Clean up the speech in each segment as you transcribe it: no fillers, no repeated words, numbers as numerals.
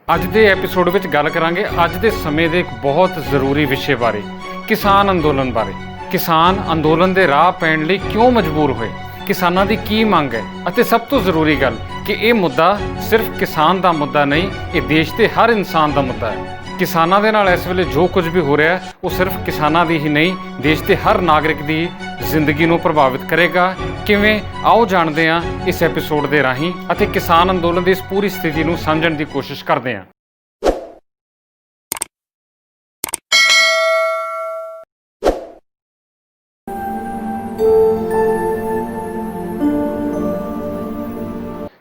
ਅੱਜ ਦੇ ਐਪੀਸੋਡ ਵਿੱਚ ਗੱਲ ਕਰਾਂਗੇ ਅੱਜ ਦੇ ਸਮੇਂ ਦੇ ਇੱਕ ਬਹੁਤ ਜ਼ਰੂਰੀ ਵਿਸ਼ੇ ਬਾਰੇ, ਕਿਸਾਨ ਅੰਦੋਲਨ ਬਾਰੇ। ਕਿਸਾਨ ਅੰਦੋਲਨ ਦੇ ਰਾਹ ਪੈਣ ਲਈ ਕਿਉਂ ਮਜਬੂਰ ਹੋਏ, ਕਿਸਾਨਾਂ ਦੀ ਕੀ ਮੰਗ ਹੈ ਅਤੇ ਸਭ ਤੋਂ ਜ਼ਰੂਰੀ ਗੱਲ ਕਿ ਇਹ ਮੁੱਦਾ ਸਿਰਫ ਕਿਸਾਨ ਦਾ ਮੁੱਦਾ ਨਹੀਂ, ਇਹ ਦੇਸ਼ ਦੇ ਹਰ ਇਨਸਾਨ ਦਾ ਮੁੱਦਾ ਹੈ। ਕਿਸਾਨਾਂ ਦੇ ਨਾਲ ਇਸ ਵੇਲੇ ਜੋ ਕੁਝ ਵੀ ਹੋ ਰਿਹਾ ਉਹ ਸਿਰਫ ਕਿਸਾਨਾਂ ਦੀ ਹੀ ਨਹੀਂ, ਦੇਸ਼ ਦੇ ਹਰ ਨਾਗਰਿਕ ਦੀ ਜ਼ਿੰਦਗੀ ਨੂੰ ਪ੍ਰਭਾਵਿਤ ਕਰੇਗਾ। ਕਿਵੇਂ, ਆਓ ਜਾਣਦੇ ਹਾਂ ਇਸ ਐਪੀਸੋਡ ਦੇ ਰਾਹੀਂ ਅਤੇ ਕਿਸਾਨ ਅੰਦੋਲਨ ਦੀ ਇਸ ਪੂਰੀ ਸਥਿਤੀ ਨੂੰ ਸਮਝਣ ਦੀ ਕੋਸ਼ਿਸ਼ ਕਰਦੇ ਹਾਂ।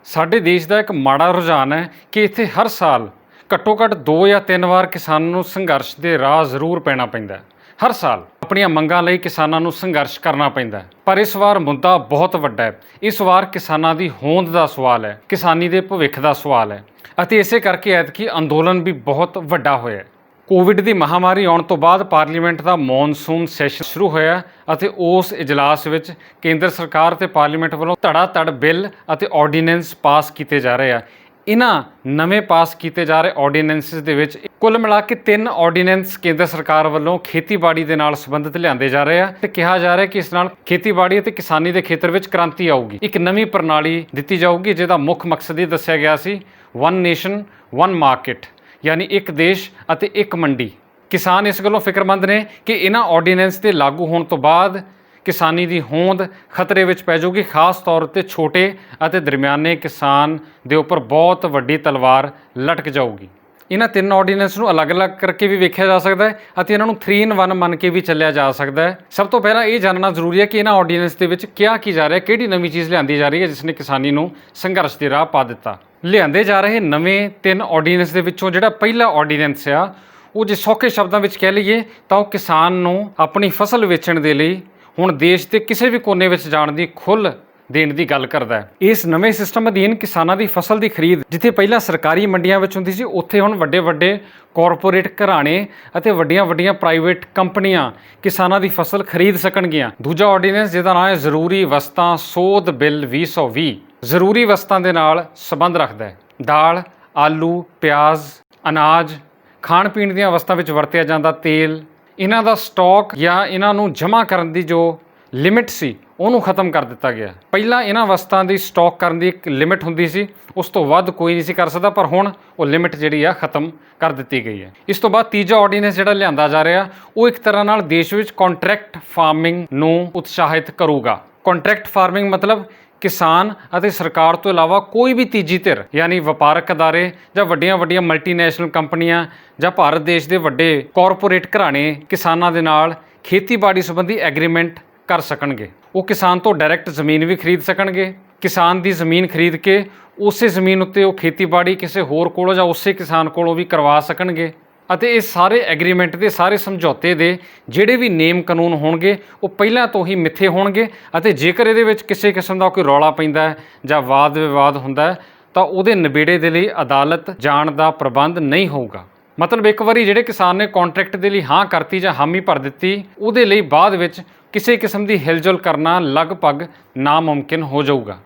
ਸਾਡੇ ਦੇਸ਼ ਦਾ ਇੱਕ ਮਾੜਾ ਰੁਝਾਨ ਹੈ ਕਿ ਇੱਥੇ ਹਰ ਸਾਲ ਘੱਟੋ ਘੱਟ 2 ਜਾਂ 3 ਵਾਰ ਕਿਸਾਨਾਂ ਨੂੰ ਸੰਘਰਸ਼ ਦੇ ਰਾਹ ਜ਼ਰੂਰ ਪੈਣਾ ਪੈਂਦਾ ਹੈ। ਹਰ ਸਾਲ ਆਪਣੀਆਂ ਮੰਗਾਂ ਲਈ ਕਿਸਾਨਾਂ ਨੂੰ ਸੰਘਰਸ਼ ਕਰਨਾ ਪੈਂਦਾ ਹੈ। ਪਰ ਇਸ ਵਾਰ ਮੁੱਦਾ ਬਹੁਤ ਵੱਡਾ ਹੈ। ਇਸ ਵਾਰ ਕਿਸਾਨਾਂ ਦੀ ਹੋਂਦ ਦਾ ਸਵਾਲ ਹੈ, ਕਿਸਾਨੀ ਦੇ ਭਵਿੱਖ ਦਾ ਸਵਾਲ ਹੈ ਅਤੇ ਇਸੇ ਕਰਕੇ ਐਤਕੀ ਅੰਦੋਲਨ ਵੀ ਬਹੁਤ ਵੱਡਾ ਹੋਇਆ ਹੈ। ਕੋਵਿਡ ਦੀ ਮਹਾਮਾਰੀ ਆਉਣ ਤੋਂ ਬਾਅਦ ਪਾਰਲੀਮੈਂਟ ਦਾ ਮੌਨਸੂਨ ਸੈਸ਼ਨ ਸ਼ੁਰੂ ਹੋਇਆ ਅਤੇ ਉਸ ਇਜਲਾਸ ਵਿੱਚ ਕੇਂਦਰ ਸਰਕਾਰ ਤੇ ਪਾਰਲੀਮੈਂਟ ਵੱਲੋਂ ਧੜਾ-ਧੜ ਬਿੱਲ ਅਤੇ ਆਰਡੀਨੈਂਸ ਪਾਸ ਕੀਤੇ ਜਾ ਰਹੇ ਆ। ਇਹਨਾਂ ਨਵੇਂ ਪਾਸ ਕੀਤੇ ਜਾ ਰਹੇ ਆਰਡੀਨੈਂਸਿਸ ਦੇ ਵਿੱਚ ਕੁੱਲ ਮਿਲਾ ਕੇ 3 ਆਰਡੀਨੈਂਸ ਕੇਂਦਰ ਸਰਕਾਰ ਵੱਲੋਂ ਖੇਤੀਬਾੜੀ ਦੇ ਨਾਲ ਸੰਬੰਧਿਤ ਲਿਆਂਦੇ ਜਾ ਰਹੇ ਆ ਤੇ ਕਿਹਾ ਜਾ ਰਿਹਾ ਕਿ ਇਸ ਨਾਲ ਖੇਤੀਬਾੜੀ ਅਤੇ ਕਿਸਾਨੀ ਦੇ ਖੇਤਰ ਵਿੱਚ ਕ੍ਰਾਂਤੀ ਆਊਗੀ। ਇੱਕ ਨਵੀਂ ਪ੍ਰਣਾਲੀ ਦਿੱਤੀ ਜਾਊਗੀ ਜਿਹਦਾ ਮੁੱਖ ਮਕਸਦ ਇਹ ਦੱਸਿਆ ਗਿਆ ਸੀ, ਵਨ ਨੇਸ਼ਨ ਵਨ ਮਾਰਕੀਟ, ਯਾਨੀ ਇੱਕ ਦੇਸ਼ ਅਤੇ ਇੱਕ ਮੰਡੀ। ਕਿਸਾਨ ਇਸ ਗੱਲੋਂ ਫਿਕਰਮੰਦ ਨੇ ਕਿ ਇਹਨਾਂ ਆਰਡੀਨੈਂਸ ਦੇ ਲਾਗੂ ਹੋਣ ਤੋਂ ਬਾਅਦ ਕਿਸਾਨੀ ਦੀ ਹੋਂਦ ਖਤਰੇ ਵਿੱਚ ਪੈ ਜਾਊਗੀ। ਖਾਸ ਤੌਰ ਉੱਤੇ ਛੋਟੇ ਅਤੇ ਦਰਮਿਆਨੇ ਕਿਸਾਨ ਦੇ ਉੱਪਰ ਬਹੁਤ ਵੱਡੀ ਤਲਵਾਰ ਲਟਕ ਜਾਊਗੀ। ਇਹਨਾਂ 3 ਆਰਡੀਨੈਂਸ ਨੂੰ ਅਲੱਗ-ਅਲੱਗ ਕਰਕੇ ਵੀ ਵੇਖਿਆ ਜਾ ਸਕਦਾ ਹੈ ਅਤੇ ਇਹਨਾਂ ਨੂੰ 3 in 1 ਮੰਨ ਕੇ ਵੀ ਚੱਲਿਆ ਜਾ ਸਕਦਾ ਹੈ। ਸਭ ਤੋਂ ਪਹਿਲਾਂ ਇਹ ਜਾਣਨਾ ਜ਼ਰੂਰੀ ਹੈ ਕਿ ਇਹਨਾਂ ਆਰਡੀਨੈਂਸ ਦੇ ਵਿੱਚ ਕੀ ਜਾ ਰਿਹਾ, ਕਿਹੜੀ ਨਵੀਂ ਚੀਜ਼ ਲਿਆਂਦੀ ਜਾ ਰਹੀ ਹੈ ਜਿਸ ਨੇ ਕਿਸਾਨੀ ਨੂੰ ਸੰਘਰਸ਼ ਦੇ ਰਾਹ ਪਾ ਦਿੱਤਾ। ਲਿਆਂਦੇ ਜਾ ਰਹੇ ਨਵੇਂ 3 ਆਰਡੀਨੈਂਸ ਦੇ ਵਿੱਚੋਂ ਜਿਹੜਾ ਪਹਿਲਾ ਆਰਡੀਨੈਂਸ ਆ ਉਹ ਜੇ ਸੌਖੇ ਸ਼ਬਦਾਂ ਵਿੱਚ ਕਹਿ ਲਈਏ ਤਾਂ ਉਹ ਕਿਸਾਨ ਨੂੰ ਆਪਣੀ ਫਸਲ ਵੇਚਣ ਦੇ ਲਈ ਹੁਣ ਦੇਸ਼ ਦੇ ਕਿਸੇ ਵੀ ਕੋਨੇ ਵਿੱਚ ਜਾਣ ਦੀ ਖੁੱਲ੍ਹ ਦੇਣ ਦੀ ਗੱਲ ਕਰਦਾ ਹੈ। ਇਸ ਨਵੇਂ ਸਿਸਟਮ ਅਧੀਨ ਕਿਸਾਨਾਂ ਦੀ ਫਸਲ ਦੀ ਖਰੀਦ ਜਿੱਥੇ ਪਹਿਲਾਂ ਸਰਕਾਰੀ ਮੰਡੀਆਂ ਵਿੱਚ ਹੁੰਦੀ ਸੀ, ਉੱਥੇ ਹੁਣ ਵੱਡੇ ਕਾਰਪੋਰੇਟ ਘਰਾਣੇ ਅਤੇ ਵੱਡੀਆਂ ਪ੍ਰਾਈਵੇਟ ਕੰਪਨੀਆਂ ਕਿਸਾਨਾਂ ਦੀ ਫਸਲ ਖਰੀਦ ਸਕਣਗੀਆਂ। ਦੂਜਾ ਆਰਡੀਨੈਂਸ ਜਿਹਦਾ ਨਾਮ ਹੈ ਜ਼ਰੂਰੀ ਵਸਤਾਂ ਸੋਧ ਬਿੱਲ 2020, ਜ਼ਰੂਰੀ ਵਸਤਾਂ ਦੇ ਨਾਲ ਸੰਬੰਧ ਰੱਖਦਾ ਹੈ। ਦਾਲ, ਆਲੂ, ਪਿਆਜ਼, ਅਨਾਜ, ਖਾਣ ਪੀਣ ਦੀਆਂ ਵਸਤਾਂ ਵਿੱਚ ਵਰਤਿਆ ਜਾਂਦਾ ਤੇਲ, ਇਹਨਾਂ ਦਾ ਸਟਾਕ ਜਾਂ ਇਹਨਾਂ ਨੂੰ ਜਮ੍ਹਾਂ ਕਰਨ ਦੀ ਜੋ ਲਿਮਿਟ ਸੀ ਉਹਨੂੰ ਖਤਮ ਕਰ ਦਿੱਤਾ ਗਿਆ। ਪਹਿਲਾਂ ਇਹਨਾਂ ਵਸਤਾਂ ਦੀ ਸਟਾਕ ਕਰਨ ਦੀ ਇੱਕ ਲਿਮਿਟ ਹੁੰਦੀ ਸੀ, ਉਸ ਤੋਂ ਵੱਧ ਕੋਈ ਨਹੀਂ ਸੀ ਕਰ ਸਕਦਾ, ਪਰ ਹੁਣ ਉਹ ਲਿਮਿਟ ਜਿਹੜੀ ਆ ਖਤਮ ਕਰ ਦਿੱਤੀ ਗਈ ਹੈ। ਇਸ ਤੋਂ ਬਾਅਦ ਤੀਜਾ ਆਰਡੀਨੈਂਸ ਜਿਹੜਾ ਲਿਆਂਦਾ ਜਾ ਰਿਹਾ ਉਹ ਇੱਕ ਤਰ੍ਹਾਂ ਨਾਲ ਦੇਸ਼ ਵਿੱਚ ਕੰਟਰੈਕਟ ਫਾਰਮਿੰਗ ਨੂੰ ਉਤਸ਼ਾਹਿਤ ਕਰੂਗਾ। ਕੰਟਰੈਕਟ ਫਾਰਮਿੰਗ ਮਤਲਬ ਕਿਸਾਨ ਅਤੇ ਸਰਕਾਰ ਤੋਂ ਇਲਾਵਾ ਕੋਈ ਵੀ ਤੀਜੀ ਧਿਰ ਯਾਨੀ ਵਪਾਰਕ ਅਦਾਰੇ ਜਾਂ ਵੱਡੀਆਂ ਮਲਟੀਨੈਸ਼ਨਲ ਕੰਪਨੀਆਂ ਜਾਂ ਭਾਰਤ ਦੇਸ਼ ਦੇ ਵੱਡੇ ਕਾਰਪੋਰੇਟ ਘਰਾਣੇ ਕਿਸਾਨਾਂ ਦੇ ਨਾਲ ਖੇਤੀਬਾੜੀ ਸੰਬੰਧੀ ਐਗਰੀਮੈਂਟ ਕਰ ਸਕਣਗੇ। ਉਹ ਕਿਸਾਨ ਤੋਂ ਡਾਇਰੈਕਟ ਜ਼ਮੀਨ ਵੀ ਖਰੀਦ ਸਕਣਗੇ। ਕਿਸਾਨ ਦੀ ਜ਼ਮੀਨ ਖਰੀਦ ਕੇ ਉਸੇ ਜ਼ਮੀਨ ਉੱਤੇ ਉਹ ਖੇਤੀਬਾੜੀ ਕਿਸੇ ਹੋਰ ਕੋਲੋਂ ਜਾਂ ਉਸੇ ਕਿਸਾਨ ਕੋਲੋਂ ਵੀ ਕਰਵਾ ਸਕਣਗੇ ਅਤੇ ਇਹ ਸਾਰੇ ਐਗਰੀਮੈਂਟ ਦੇ ਸਾਰੇ ਸਮਝੌਤੇ ਦੇ ਜਿਹੜੇ ਵੀ ਨੇਮ ਕਾਨੂੰਨ ਹੋਣਗੇ ਉਹ ਪਹਿਲਾਂ ਤੋਂ ਹੀ ਮਿੱਥੇ ਹੋਣਗੇ ਅਤੇ ਜੇਕਰ ਇਹਦੇ ਵਿੱਚ ਕਿਸੇ ਕਿਸਮ ਦਾ ਕੋਈ ਰੌਲਾ ਪੈਂਦਾ ਹੈ ਜਾਂ ਵਾਦ ਵਿਵਾਦ ਹੁੰਦਾ ਹੈ ਤਾਂ ਉਹਦੇ ਨਿਬੇੜੇ ਦੇ ਲਈ ਅਦਾਲਤ ਜਾਣ ਦਾ ਪ੍ਰਬੰਧ ਨਹੀਂ ਹੋਊਗਾ। ਮਤਲਬ ਇੱਕ ਵਾਰੀ ਜਿਹੜੇ ਕਿਸਾਨ ਨੇ ਕੰਟਰੈਕਟ ਦੇ ਲਈ ਹਾਂ ਕਰਤੀ ਜਾਂ ਹਾਮੀ ਭਰ ਦਿੱਤੀ, ਉਹਦੇ ਲਈ ਬਾਅਦ ਵਿੱਚ ਕਿਸੇ ਕਿਸਮ ਦੀ ਹਿਲਜੁਲ ਕਰਨਾ ਲਗਭਗ ਨਾਮੁਮਕਿਨ ਹੋ ਜਾਊਗਾ।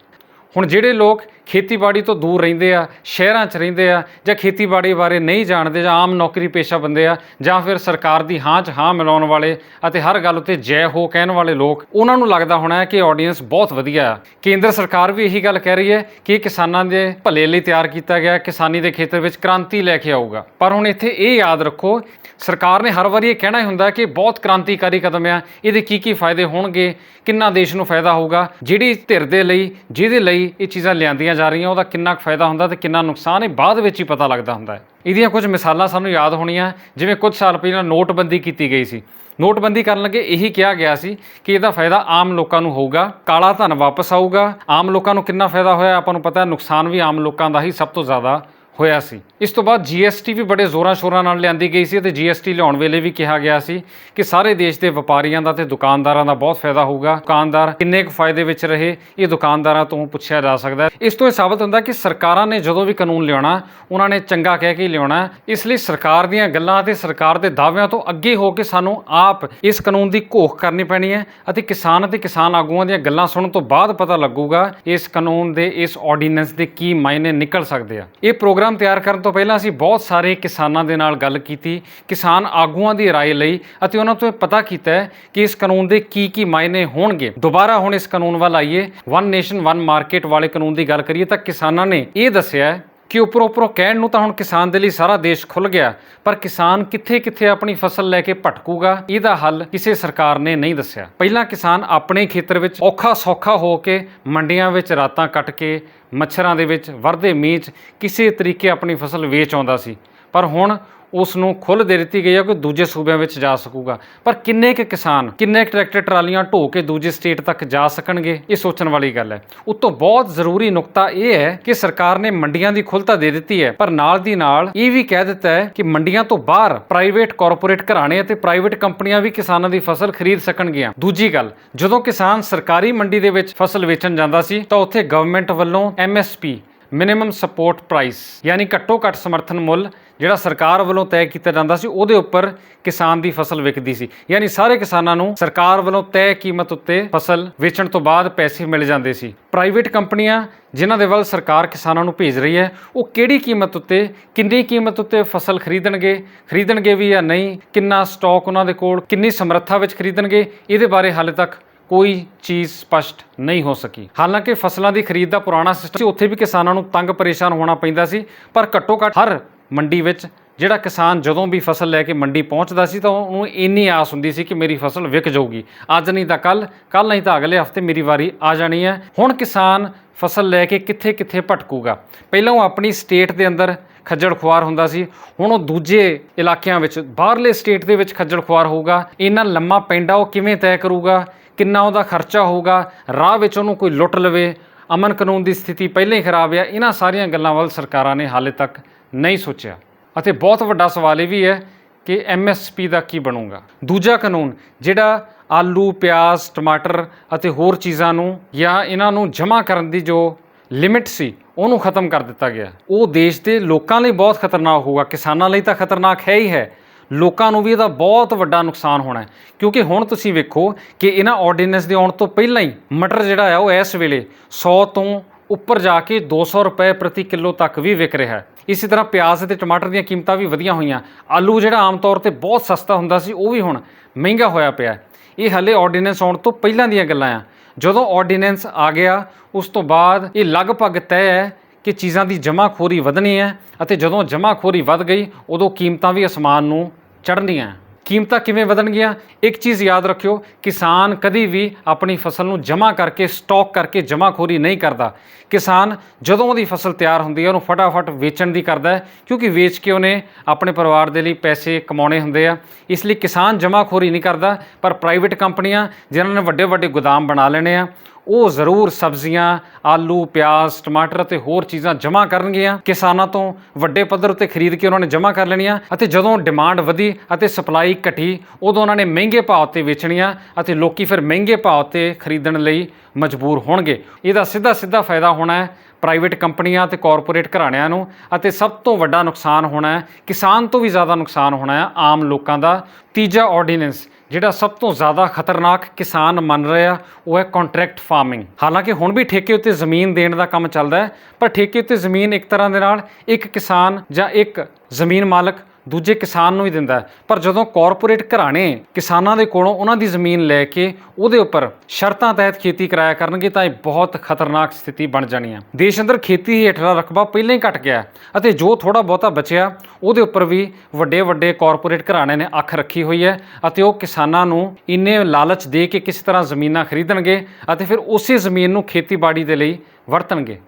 ਹੁਣ ਜਿਹੜੇ ਲੋਕ ਖੇਤੀਬਾੜੀ ਤੋਂ ਦੂਰ ਰਹਿੰਦੇ ਆ, ਸ਼ਹਿਰਾਂ 'ਚ ਰਹਿੰਦੇ ਆ ਜਾਂ ਖੇਤੀਬਾੜੀ ਬਾਰੇ ਨਹੀਂ ਜਾਣਦੇ ਜਾਂ ਆਮ ਨੌਕਰੀ ਪੇਸ਼ਾ ਬੰਦੇ ਆ ਜਾਂ ਫਿਰ ਸਰਕਾਰ ਦੀ ਹਾਂ 'ਚ ਹਾਂ ਮਿਲਾਉਣ ਵਾਲੇ ਅਤੇ ਹਰ ਗੱਲ ਉੱਤੇ ਜੈ ਹੋ ਕਹਿਣ ਵਾਲੇ ਲੋਕ, ਉਹਨਾਂ ਨੂੰ ਲੱਗਦਾ ਹੋਣਾ ਹੈ ਕਿ ਆਰਡੀਨੈਂਸ ਬਹੁਤ ਵਧੀਆ ਆ। ਕੇਂਦਰ ਸਰਕਾਰ ਵੀ ਇਹੀ ਗੱਲ ਕਹਿ ਰਹੀ ਹੈ ਕਿ ਇਹ ਕਿਸਾਨਾਂ ਦੇ ਭਲੇ ਲਈ ਤਿਆਰ ਕੀਤਾ ਗਿਆ, ਕਿਸਾਨੀ ਦੇ ਖੇਤਰ ਵਿੱਚ ਕ੍ਰਾਂਤੀ ਲੈ ਕੇ ਆਊਗਾ। ਪਰ ਹੁਣ ਇੱਥੇ ਇਹ ਯਾਦ ਰੱਖੋ, ਸਰਕਾਰ ਨੇ ਹਰ ਵਾਰੀ ਇਹ ਕਹਿਣਾ ਹੀ ਹੁੰਦਾ ਕਿ ਬਹੁਤ ਕ੍ਰਾਂਤੀਕਾਰੀ ਕਦਮ ਆ, ਇਹਦੇ ਕੀ ਫਾਇਦੇ ਹੋਣਗੇ, ਕਿੰਨਾ ਦੇਸ਼ ਨੂੰ ਫਾਇਦਾ ਹੋਊਗਾ। ਜਿਹੜੀ ਧਿਰ ਦੇ ਲਈ ਜਿਹਦੇ ਲਈ ਇਹ ਚੀਜ਼ਾਂ ਲਿਆਂਦੀਆਂ ਜਾ ਰਹੀਆਂ ਉਹਦਾ ਕਿੰਨਾ ਕੁ ਫਾਇਦਾ ਹੁੰਦਾ ਤੇ ਕਿੰਨਾ ਨੁਕਸਾਨ ਇਹ ਬਾਅਦ ਵਿੱਚ ਹੀ ਪਤਾ ਲੱਗਦਾ ਹੁੰਦਾ ਹੈ। ਇਹਦੀਆਂ ਕੁਝ ਮਿਸਾਲਾਂ ਸਾਨੂੰ ਯਾਦ ਹੋਣੀਆਂ, ਜਿਵੇਂ ਕੁਝ ਸਾਲ ਪਹਿਲਾਂ ਨੋਟਬੰਦੀ ਕੀਤੀ ਗਈ ਸੀ। ਨੋਟਬੰਦੀ ਕਰਨ ਲੱਗੇ ਇਹੀ ਕਿਹਾ ਗਿਆ ਸੀ ਕਿ ਇਹਦਾ ਫਾਇਦਾ ਆਮ ਲੋਕਾਂ ਨੂੰ ਹੋਊਗਾ, ਕਾਲਾ ਧਨ ਵਾਪਸ ਆਊਗਾ। ਆਮ ਲੋਕਾਂ ਨੂੰ ਕਿੰਨਾ ਫਾਇਦਾ ਹੋਇਆ ਆਪਾਂ ਨੂੰ ਪਤਾ ਹੈ, ਨੁਕਸਾਨ ਵੀ ਆਮ ਲੋਕਾਂ ਦਾ ਹੀ ਸਭ ਤੋਂ ਜ਼ਿਆਦਾ ਹੋਇਆ ਸੀ। ਇਸ ਤੋਂ ਬਾਅਦ GST ਵੀ ਬੜੇ ਜ਼ੋਰਾਂ ਸ਼ੋਰਾਂ ਨਾਲ ਲਿਆਂਦੀ ਗਈ ਸੀ ਅਤੇ GST ਲਿਆਉਣ ਵੇਲੇ ਵੀ ਕਿਹਾ ਗਿਆ ਸੀ ਕਿ ਸਾਰੇ ਦੇਸ਼ ਦੇ ਵਪਾਰੀਆਂ ਦਾ ਤੇ ਦੁਕਾਨਦਾਰਾਂ ਦਾ ਬਹੁਤ ਫਾਇਦਾ ਹੋਊਗਾ। ਦੁਕਾਨਦਾਰ ਕਿੰਨੇ ਕੁ ਫਾਇਦੇ ਵਿੱਚ ਰਹੇ ਇਹ ਦੁਕਾਨਦਾਰਾਂ ਤੋਂ ਪੁੱਛਿਆ ਜਾ ਸਕਦਾ ਹੈ। ਇਸ ਤੋਂ ਇਹ ਸਾਬਤ ਹੁੰਦਾ ਕਿ ਸਰਕਾਰਾਂ ਨੇ ਜਦੋਂ ਵੀ ਕਾਨੂੰਨ ਲਿਆਉਣਾ ਉਹਨਾਂ ਨੇ ਚੰਗਾ ਕਹਿ ਕੇ ਲਿਆਉਣਾ। ਇਸ ਲਈ ਸਰਕਾਰ ਦੀਆਂ ਗੱਲਾਂ ਅਤੇ ਸਰਕਾਰ ਦੇ ਦਾਅਵਿਆਂ ਤੋਂ ਅੱਗੇ ਹੋ ਕੇ ਸਾਨੂੰ ਆਪ ਇਸ ਕਾਨੂੰਨ ਦੀ ਘੋਖ ਕਰਨੀ ਪੈਣੀ ਹੈ ਅਤੇ ਕਿਸਾਨ ਆਗੂਆਂ ਦੀਆਂ ਗੱਲਾਂ ਸੁਣਨ ਤੋਂ ਬਾਅਦ ਪਤਾ ਲੱਗੂਗਾ ਇਸ ਕਾਨੂੰਨ ਦੇ, ਇਸ ਆਰਡੀਨੈਂਸ ਦੇ ਕੀ ਮਾਇਨੇ ਨਿਕਲ ਸਕਦੇ ਆ। ਇਹ ਪ੍ਰੋਗਰਾਮ ਪ੍ਰੋਗਰਾਮ ਤਿਆਰ ਕਰਨ ਤੋਂ ਪਹਿਲਾਂ ਅਸੀਂ ਬਹੁਤ ਸਾਰੇ ਕਿਸਾਨਾਂ ਦੇ ਨਾਲ ਗੱਲ ਕੀਤੀ, ਕਿਸਾਨ ਆਗੂਆਂ ਦੀ ਰਾਏ ਲਈ ਅਤੇ ਉਹਨਾਂ ਤੋਂ ਇਹ ਪਤਾ ਕੀਤਾ ਹੈ ਕਿ ਇਸ ਕਾਨੂੰਨ ਦੇ ਕੀ ਮਾਇਨੇ ਹੋਣਗੇ। ਦੁਬਾਰਾ ਹੁਣ ਇਸ ਕਾਨੂੰਨ ਵੱਲ ਆਈਏ, ਵਨ ਨੇਸ਼ਨ ਵਨ ਮਾਰਕੀਟ ਵਾਲੇ ਕਾਨੂੰਨ ਦੀ ਗੱਲ ਕਰੀਏ ਤਾਂ ਕਿਸਾਨਾਂ ਨੇ ਇਹ ਦੱਸਿਆ ਕਿ ਉੱਪਰੋਂ ਕਹਿਣ ਨੂੰ ਤਾਂ ਹੁਣ ਕਿਸਾਨ ਦੇ ਲਈ ਸਾਰਾ ਦੇਸ਼ ਖੁੱਲ੍ਹ ਗਿਆ, ਪਰ ਕਿਸਾਨ ਕਿੱਥੇ ਆਪਣੀ ਫਸਲ ਲੈ ਕੇ ਭਟਕੂਗਾ, ਇਹਦਾ ਹੱਲ ਕਿਸੇ ਸਰਕਾਰ ਨੇ ਨਹੀਂ ਦੱਸਿਆ। ਪਹਿਲਾਂ ਕਿਸਾਨ ਆਪਣੇ ਖੇਤਰ ਵਿੱਚ ਔਖਾ ਸੌਖਾ ਹੋ ਕੇ ਮੰਡੀਆਂ ਵਿੱਚ ਰਾਤਾਂ ਕੱਟ ਕੇ ਮੱਛਰਾਂ ਦੇ ਵਿੱਚ ਵਰਦੇ ਮੀਂਹ 'ਚ ਕਿਸੇ ਤਰੀਕੇ ਆਪਣੀ ਫਸਲ ਵੇਚ ਆਉਂਦਾ ਸੀ, ਪਰ ਹੁਣ ਉਸ ਨੂੰ ਖੁੱਲ੍ਹ ਦੇ ਦਿੱਤੀ ਗਈ ਹੈ ਕਿ ਦੂਜੇ ਸੂਬਿਆਂ ਵਿੱਚ ਜਾ ਸਕੂਗਾ। ਪਰ ਕਿੰਨੇ ਕੁ ਕਿਸਾਨ, ਕਿੰਨੇ ਟਰੈਕਟਰ ਟਰਾਲੀਆਂ ਢੋ ਕੇ ਦੂਜੇ ਸਟੇਟ ਤੱਕ ਜਾ ਸਕਣਗੇ, ਇਹ ਸੋਚਣ ਵਾਲੀ ਗੱਲ ਹੈ। ਉੱਤੋਂ ਬਹੁਤ ਜ਼ਰੂਰੀ ਨੁਕਤਾ ਇਹ ਹੈ ਕਿ ਸਰਕਾਰ ਨੇ ਮੰਡੀਆਂ ਦੀ ਖੁੱਲ੍ਹ ਤਾਂ ਦੇ ਦਿੱਤੀ ਹੈ, ਪਰ ਨਾਲ ਦੀ ਨਾਲ ਇਹ ਵੀ ਕਹਿ ਦਿੱਤਾ ਹੈ ਕਿ ਮੰਡੀਆਂ ਤੋਂ ਬਾਹਰ ਪ੍ਰਾਈਵੇਟ ਕਾਰਪੋਰੇਟ ਘਰਾਣੇ ਅਤੇ ਪ੍ਰਾਈਵੇਟ ਕੰਪਨੀਆਂ ਵੀ ਕਿਸਾਨਾਂ ਦੀ ਫਸਲ ਖਰੀਦ ਸਕਣਗੀਆਂ। ਦੂਜੀ ਗੱਲ, ਜਦੋਂ ਕਿਸਾਨ ਸਰਕਾਰੀ ਮੰਡੀ ਦੇ ਵਿੱਚ ਫਸਲ ਵੇਚਣ ਜਾਂਦਾ ਸੀ ਤਾਂ ਉੱਥੇ ਗਵਰਨਮੈਂਟ ਵੱਲੋਂ MSP ਮਿਨੀਮਮ ਸਪੋਰਟ ਪ੍ਰਾਈਸ ਯਾਨੀ ਘੱਟੋ ਘੱਟ ਸਮਰਥਨ ਮੁੱਲ ਜਿਹੜਾ ਸਰਕਾਰ ਵੱਲੋਂ ਤੈਅ ਕੀਤਾ ਜਾਂਦਾ ਸੀ, ਉਹਦੇ ਉੱਪਰ ਕਿਸਾਨ ਦੀ ਫਸਲ ਵਿਕਦੀ ਸੀ। ਯਾਨੀ ਸਾਰੇ ਕਿਸਾਨਾਂ ਨੂੰ ਸਰਕਾਰ ਵੱਲੋਂ ਤੈਅ ਕੀਮਤ ਉੱਤੇ ਫਸਲ ਵੇਚਣ ਤੋਂ ਬਾਅਦ ਪੈਸੇ ਮਿਲ ਜਾਂਦੇ ਸੀ। ਪ੍ਰਾਈਵੇਟ ਕੰਪਨੀਆਂ ਜਿਨ੍ਹਾਂ ਦੇ ਵੱਲ ਸਰਕਾਰ ਕਿਸਾਨਾਂ ਨੂੰ ਭੇਜ ਰਹੀ ਹੈ, ਉਹ ਕਿਹੜੀ ਕੀਮਤ ਉੱਤੇ, ਕਿੰਨੀ ਕੀਮਤ ਉੱਤੇ ਫਸਲ ਖਰੀਦਣਗੇ ਵੀ ਜਾਂ ਨਹੀਂ, ਕਿੰਨਾ ਸਟਾਕ ਉਹਨਾਂ ਦੇ ਕੋਲ, ਕਿੰਨੀ ਸਮਰੱਥਾ ਵਿੱਚ ਖਰੀਦਣਗੇ, ਇਹਦੇ ਬਾਰੇ ਹਾਲੇ ਤੱਕ ਕੋਈ ਚੀਜ਼ ਸਪਸ਼ਟ ਨਹੀਂ ਹੋ ਸਕੀ। ਹਾਲਾਂਕਿ ਫਸਲਾਂ ਦੀ ਖਰੀਦ ਦਾ ਪੁਰਾਣਾ ਸਿਸਟਮ ਸੀ, ਉੱਥੇ ਵੀ ਕਿਸਾਨਾਂ ਨੂੰ ਤੰਗ ਪਰੇਸ਼ਾਨ ਹੋਣਾ ਪੈਂਦਾ ਸੀ, ਪਰ ਘੱਟੋ ਘੱਟ ਹਰ ਮੰਡੀ ਵਿੱਚ ਜਿਹੜਾ ਕਿਸਾਨ ਜਦੋਂ ਵੀ ਫਸਲ ਲੈ ਕੇ ਮੰਡੀ ਪਹੁੰਚਦਾ ਸੀ ਤਾਂ ਉਹਨੂੰ ਇੰਨੀ ਆਸ ਹੁੰਦੀ ਸੀ ਕਿ ਮੇਰੀ ਫਸਲ ਵਿਕ ਜਾਊਗੀ, ਅੱਜ ਨਹੀਂ ਤਾਂ ਕੱਲ ਨਹੀਂ ਤਾਂ ਅਗਲੇ ਹਫ਼ਤੇ ਮੇਰੀ ਵਾਰੀ ਆ ਜਾਣੀ ਹੈ। ਹੁਣ ਕਿਸਾਨ ਫਸਲ ਲੈ ਕੇ ਕਿੱਥੇ ਭਟਕੂਗਾ। ਪਹਿਲਾਂ ਉਹ ਆਪਣੀ ਸਟੇਟ ਦੇ ਅੰਦਰ ਖੱਜਲ ਖੁਆਰ ਹੁੰਦਾ ਸੀ, ਹੁਣ ਉਹ ਦੂਜੇ ਇਲਾਕਿਆਂ ਵਿੱਚ, ਬਾਹਰਲੇ ਸਟੇਟ ਦੇ ਵਿੱਚ ਖੱਜਲ ਖੁਆਰ ਹੋਊਗਾ। ਇੰਨਾ ਲੰਮਾ ਪੈਂਡਾ ਉਹ ਕਿਵੇਂ ਤੈਅ ਕਰੂਗਾ, ਕਿੰਨਾ ਉਹਦਾ ਖਰਚਾ ਹੋਊਗਾ, ਰਾਹ ਵਿੱਚ ਉਹਨੂੰ ਕੋਈ ਲੁੱਟ ਲਵੇ, ਅਮਨ ਕਾਨੂੰਨ ਦੀ ਸਥਿਤੀ ਪਹਿਲਾਂ ਹੀ ਖਰਾਬ ਆ। ਇਹਨਾਂ ਸਾਰੀਆਂ ਗੱਲਾਂ ਵੱਲ ਸਰਕਾਰਾਂ ਨੇ ਹਾਲੇ ਤੱਕ ਨਹੀਂ ਸੋਚਿਆ ਅਤੇ ਬਹੁਤ ਵੱਡਾ ਸਵਾਲ ਇਹ ਵੀ ਹੈ ਕਿ MSP ਦਾ ਕੀ ਬਣੂਗਾ। ਦੂਜਾ ਕਾਨੂੰਨ ਜਿਹੜਾ ਆਲੂ, ਪਿਆਜ਼, ਟਮਾਟਰ ਅਤੇ ਹੋਰ ਚੀਜ਼ਾਂ ਨੂੰ ਜਾਂ ਇਹਨਾਂ ਨੂੰ ਜਮ੍ਹਾਂ ਕਰਨ ਦੀ ਜੋ ਲਿਮਿਟ ਸੀ ਉਹਨੂੰ ਖਤਮ ਕਰ ਦਿੱਤਾ ਗਿਆ। ਉਹ ਦੇਸ਼ ਦੇ ਲੋਕਾਂ ਲਈ ਬਹੁਤ ਖਤਰਨਾਕ ਹੋਊਗਾ, ਕਿਸਾਨਾਂ ਲਈ ਤਾਂ ਖਤਰਨਾਕ ਹੈ ਹੀ ਹੈ, ਲੋਕਾਂ ਨੂੰ ਵੀ ਇਹਦਾ ਬਹੁਤ ਵੱਡਾ ਨੁਕਸਾਨ ਹੋਣਾ ਹੈ। ਕਿਉਂਕਿ ਹੁਣ ਤੁਸੀਂ ਵੇਖੋ ਕਿ ਇਹਨਾਂ ਆਰਡੀਨੈਂਸ ਦੇ ਆਉਣ ਤੋਂ ਪਹਿਲਾਂ ਹੀ ਮਟਰ ਜਿਹੜਾ ਆ ਉਹ ਇਸ ਵੇਲੇ 100 ਤੋਂ ਉੱਪਰ ਜਾ ਕੇ 200 ਰੁਪਏ ਪ੍ਰਤੀ ਕਿਲੋ ਤੱਕ ਵੀ ਵਿਕ ਰਿਹਾ ਹੈ। ਇਸੇ ਤਰ੍ਹਾਂ ਪਿਆਜ਼ ਅਤੇ ਟਮਾਟਰ ਦੀਆਂ ਕੀਮਤਾਂ ਵੀ ਵਧੀਆਂ ਹੋਈਆਂ। ਆਲੂ ਜਿਹੜਾ ਆਮ ਤੌਰ 'ਤੇ ਬਹੁਤ ਸਸਤਾ ਹੁੰਦਾ ਸੀ ਉਹ ਵੀ ਹੁਣ ਮਹਿੰਗਾ ਹੋਇਆ ਪਿਆ। ਇਹ ਹਾਲੇ ਆਰਡੀਨੈਂਸ ਆਉਣ ਤੋਂ ਪਹਿਲਾਂ ਦੀਆਂ ਗੱਲਾਂ ਆ। ਜਦੋਂ ਆਰਡੀਨੈਂਸ ਆ ਗਿਆ ਉਸ ਤੋਂ ਬਾਅਦ ਇਹ ਲਗਭਗ ਤੈਅ ਹੈ ਕਿ ਚੀਜ਼ਾਂ ਦੀ ਜਮ੍ਹਾਖੋਰੀ ਵਧਣੀ ਹੈ ਅਤੇ ਜਦੋਂ ਜਮ੍ਹਾਖੋਰੀ ਵੱਧ ਗਈ ਉਦੋਂ ਕੀਮਤਾਂ ਵੀ ਅਸਮਾਨ ਨੂੰ ਚੜ੍ਹਨੀਆਂ। ਕੀਮਤਾਂ ਕਿਵੇਂ ਵਧਣਗੀਆਂ? ਇੱਕ ਚੀਜ਼ ਯਾਦ ਰੱਖਿਓ, ਕਿਸਾਨ ਕਦੀ ਵੀ ਆਪਣੀ ਫਸਲ ਨੂੰ ਜਮ੍ਹਾਂ ਕਰਕੇ, ਸਟਾਕ ਕਰਕੇ ਜਮ੍ਹਾਖੋਰੀ ਨਹੀਂ ਕਰਦਾ। ਕਿਸਾਨ ਜਦੋਂ ਉਹਦੀ ਫਸਲ ਤਿਆਰ ਹੁੰਦੀ ਹੈ ਉਹਨੂੰ ਫਟਾਫਟ ਵੇਚਣ ਦੀ ਕਰਦਾ ਹੈ, ਕਿਉਂਕਿ ਵੇਚ ਕੇ ਉਹਨੇ ਆਪਣੇ ਪਰਿਵਾਰ ਦੇ ਲਈ ਪੈਸੇ ਕਮਾਉਣੇ ਹੁੰਦੇ ਆ। ਇਸ ਲਈ ਕਿਸਾਨ ਜਮ੍ਹਾਖੋਰੀ ਨਹੀਂ ਕਰਦਾ, ਪਰ ਪ੍ਰਾਈਵੇਟ ਕੰਪਨੀਆਂ ਜਿਨ੍ਹਾਂ ਨੇ ਵੱਡੇ ਗੋਦਾਮ ਬਣਾ ਲੈਣੇ ਆ ਉਹ ਜ਼ਰੂਰ ਸਬਜ਼ੀਆਂ, ਆਲੂ, ਪਿਆਜ਼, ਟਮਾਟਰ ਅਤੇ ਹੋਰ ਚੀਜ਼ਾਂ ਜਮ੍ਹਾਂ ਕਰਨਗੀਆਂ। ਕਿਸਾਨਾਂ ਤੋਂ ਵੱਡੇ ਪੱਧਰ ਉੱਤੇ ਖਰੀਦ ਕੇ ਉਹਨਾਂ ਨੇ ਜਮ੍ਹਾਂ ਕਰ ਲੈਣੀਆਂ ਅਤੇ ਜਦੋਂ ਡਿਮਾਂਡ ਵਧੀ ਅਤੇ ਸਪਲਾਈ ਘਟੀ ਉਦੋਂ ਉਹਨਾਂ ਨੇ ਮਹਿੰਗੇ ਭਾਅ 'ਤੇ ਵੇਚਣੀਆਂ ਅਤੇ ਲੋਕੀ ਫਿਰ ਮਹਿੰਗੇ ਭਾਅ 'ਤੇ ਖਰੀਦਣ ਲਈ ਮਜਬੂਰ ਹੋਣਗੇ। ਇਹਦਾ ਸਿੱਧਾ ਫਾਇਦਾ ਹੋਣਾ ਹੈ ਪ੍ਰਾਈਵੇਟ ਕੰਪਨੀਆਂ ਅਤੇ ਕਾਰਪੋਰੇਟ ਘਰਾਣਿਆਂ ਨੂੰ ਅਤੇ ਸਭ ਤੋਂ ਵੱਡਾ ਨੁਕਸਾਨ ਹੋਣਾ ਹੈ, ਕਿਸਾਨ ਤੋਂ ਵੀ ਜ਼ਿਆਦਾ ਨੁਕਸਾਨ ਹੋਣਾ ਹੈ ਆਮ ਲੋਕਾਂ ਦਾ। ਤੀਜਾ ਆਰਡੀਨੈਂਸ ਜਿਹੜਾ ਸਭ ਤੋਂ ਜ਼ਿਆਦਾ ਖਤਰਨਾਕ ਕਿਸਾਨ ਮੰਨ ਰਿਹਾ ਉਹ ਹੈ ਕੰਟਰੈਕਟ ਫਾਰਮਿੰਗ। ਹਾਲਾਂਕਿ ਹੁਣ ਵੀ ਠੇਕੇ ਉੱਤੇ ਜ਼ਮੀਨ ਦੇਣ ਦਾ ਕੰਮ ਚੱਲਦਾ ਹੈ, ਪਰ ਠੇਕੇ ਉੱਤੇ ਜ਼ਮੀਨ ਇੱਕ ਤਰ੍ਹਾਂ ਦੇ ਨਾਲ ਇੱਕ ਕਿਸਾਨ ਜਾਂ ਇੱਕ ਜ਼ਮੀਨ ਮਾਲਕ ਦੂਜੇ ਕਿਸਾਨ ਨੂੰ ਹੀ ਦਿੰਦਾ। ਪਰ ਜਦੋਂ ਕਾਰਪੋਰੇਟ ਘਰਾਣੇ ਕਿਸਾਨਾਂ ਦੇ ਕੋਲੋਂ ਉਹਨਾਂ ਦੀ ਜ਼ਮੀਨ ਲੈ ਕੇ ਉਹਦੇ ਉੱਪਰ ਸ਼ਰਤਾਂ ਤਹਿਤ ਖੇਤੀ ਕਰਾਇਆ ਕਰਨਗੇ ਤਾਂ ਇਹ ਬਹੁਤ ਖਤਰਨਾਕ ਸਥਿਤੀ ਬਣ ਜਾਣੀ ਹੈ। ਦੇਸ਼ ਅੰਦਰ ਖੇਤੀ ਹੇਠਲਾ ਰਕਬਾ ਪਹਿਲਾਂ ਹੀ ਘਟ ਗਿਆ ਅਤੇ ਜੋ ਥੋੜਾ ਬਹੁਤਾ ਬਚਿਆ ਉਹਦੇ ਉੱਪਰ ਵੀ ਵੱਡੇ ਕਾਰਪੋਰੇਟ ਘਰਾਣਿਆਂ ਨੇ ਅੱਖ ਰੱਖੀ ਹੋਈ ਹੈ ਅਤੇ ਉਹ ਕਿਸਾਨਾਂ ਨੂੰ ਇੰਨੇ ਲਾਲਚ ਦੇ ਕੇ ਕਿਸੇ ਤਰ੍ਹਾਂ ਜ਼ਮੀਨਾਂ ਖਰੀਦਣਗੇ ਅਤੇ ਫਿਰ ਉਸੇ ਜ਼ਮੀਨ ਨੂੰ ਖੇਤੀਬਾੜੀ ਦੇ ਲਈ ਵਰਤਣਗੇ।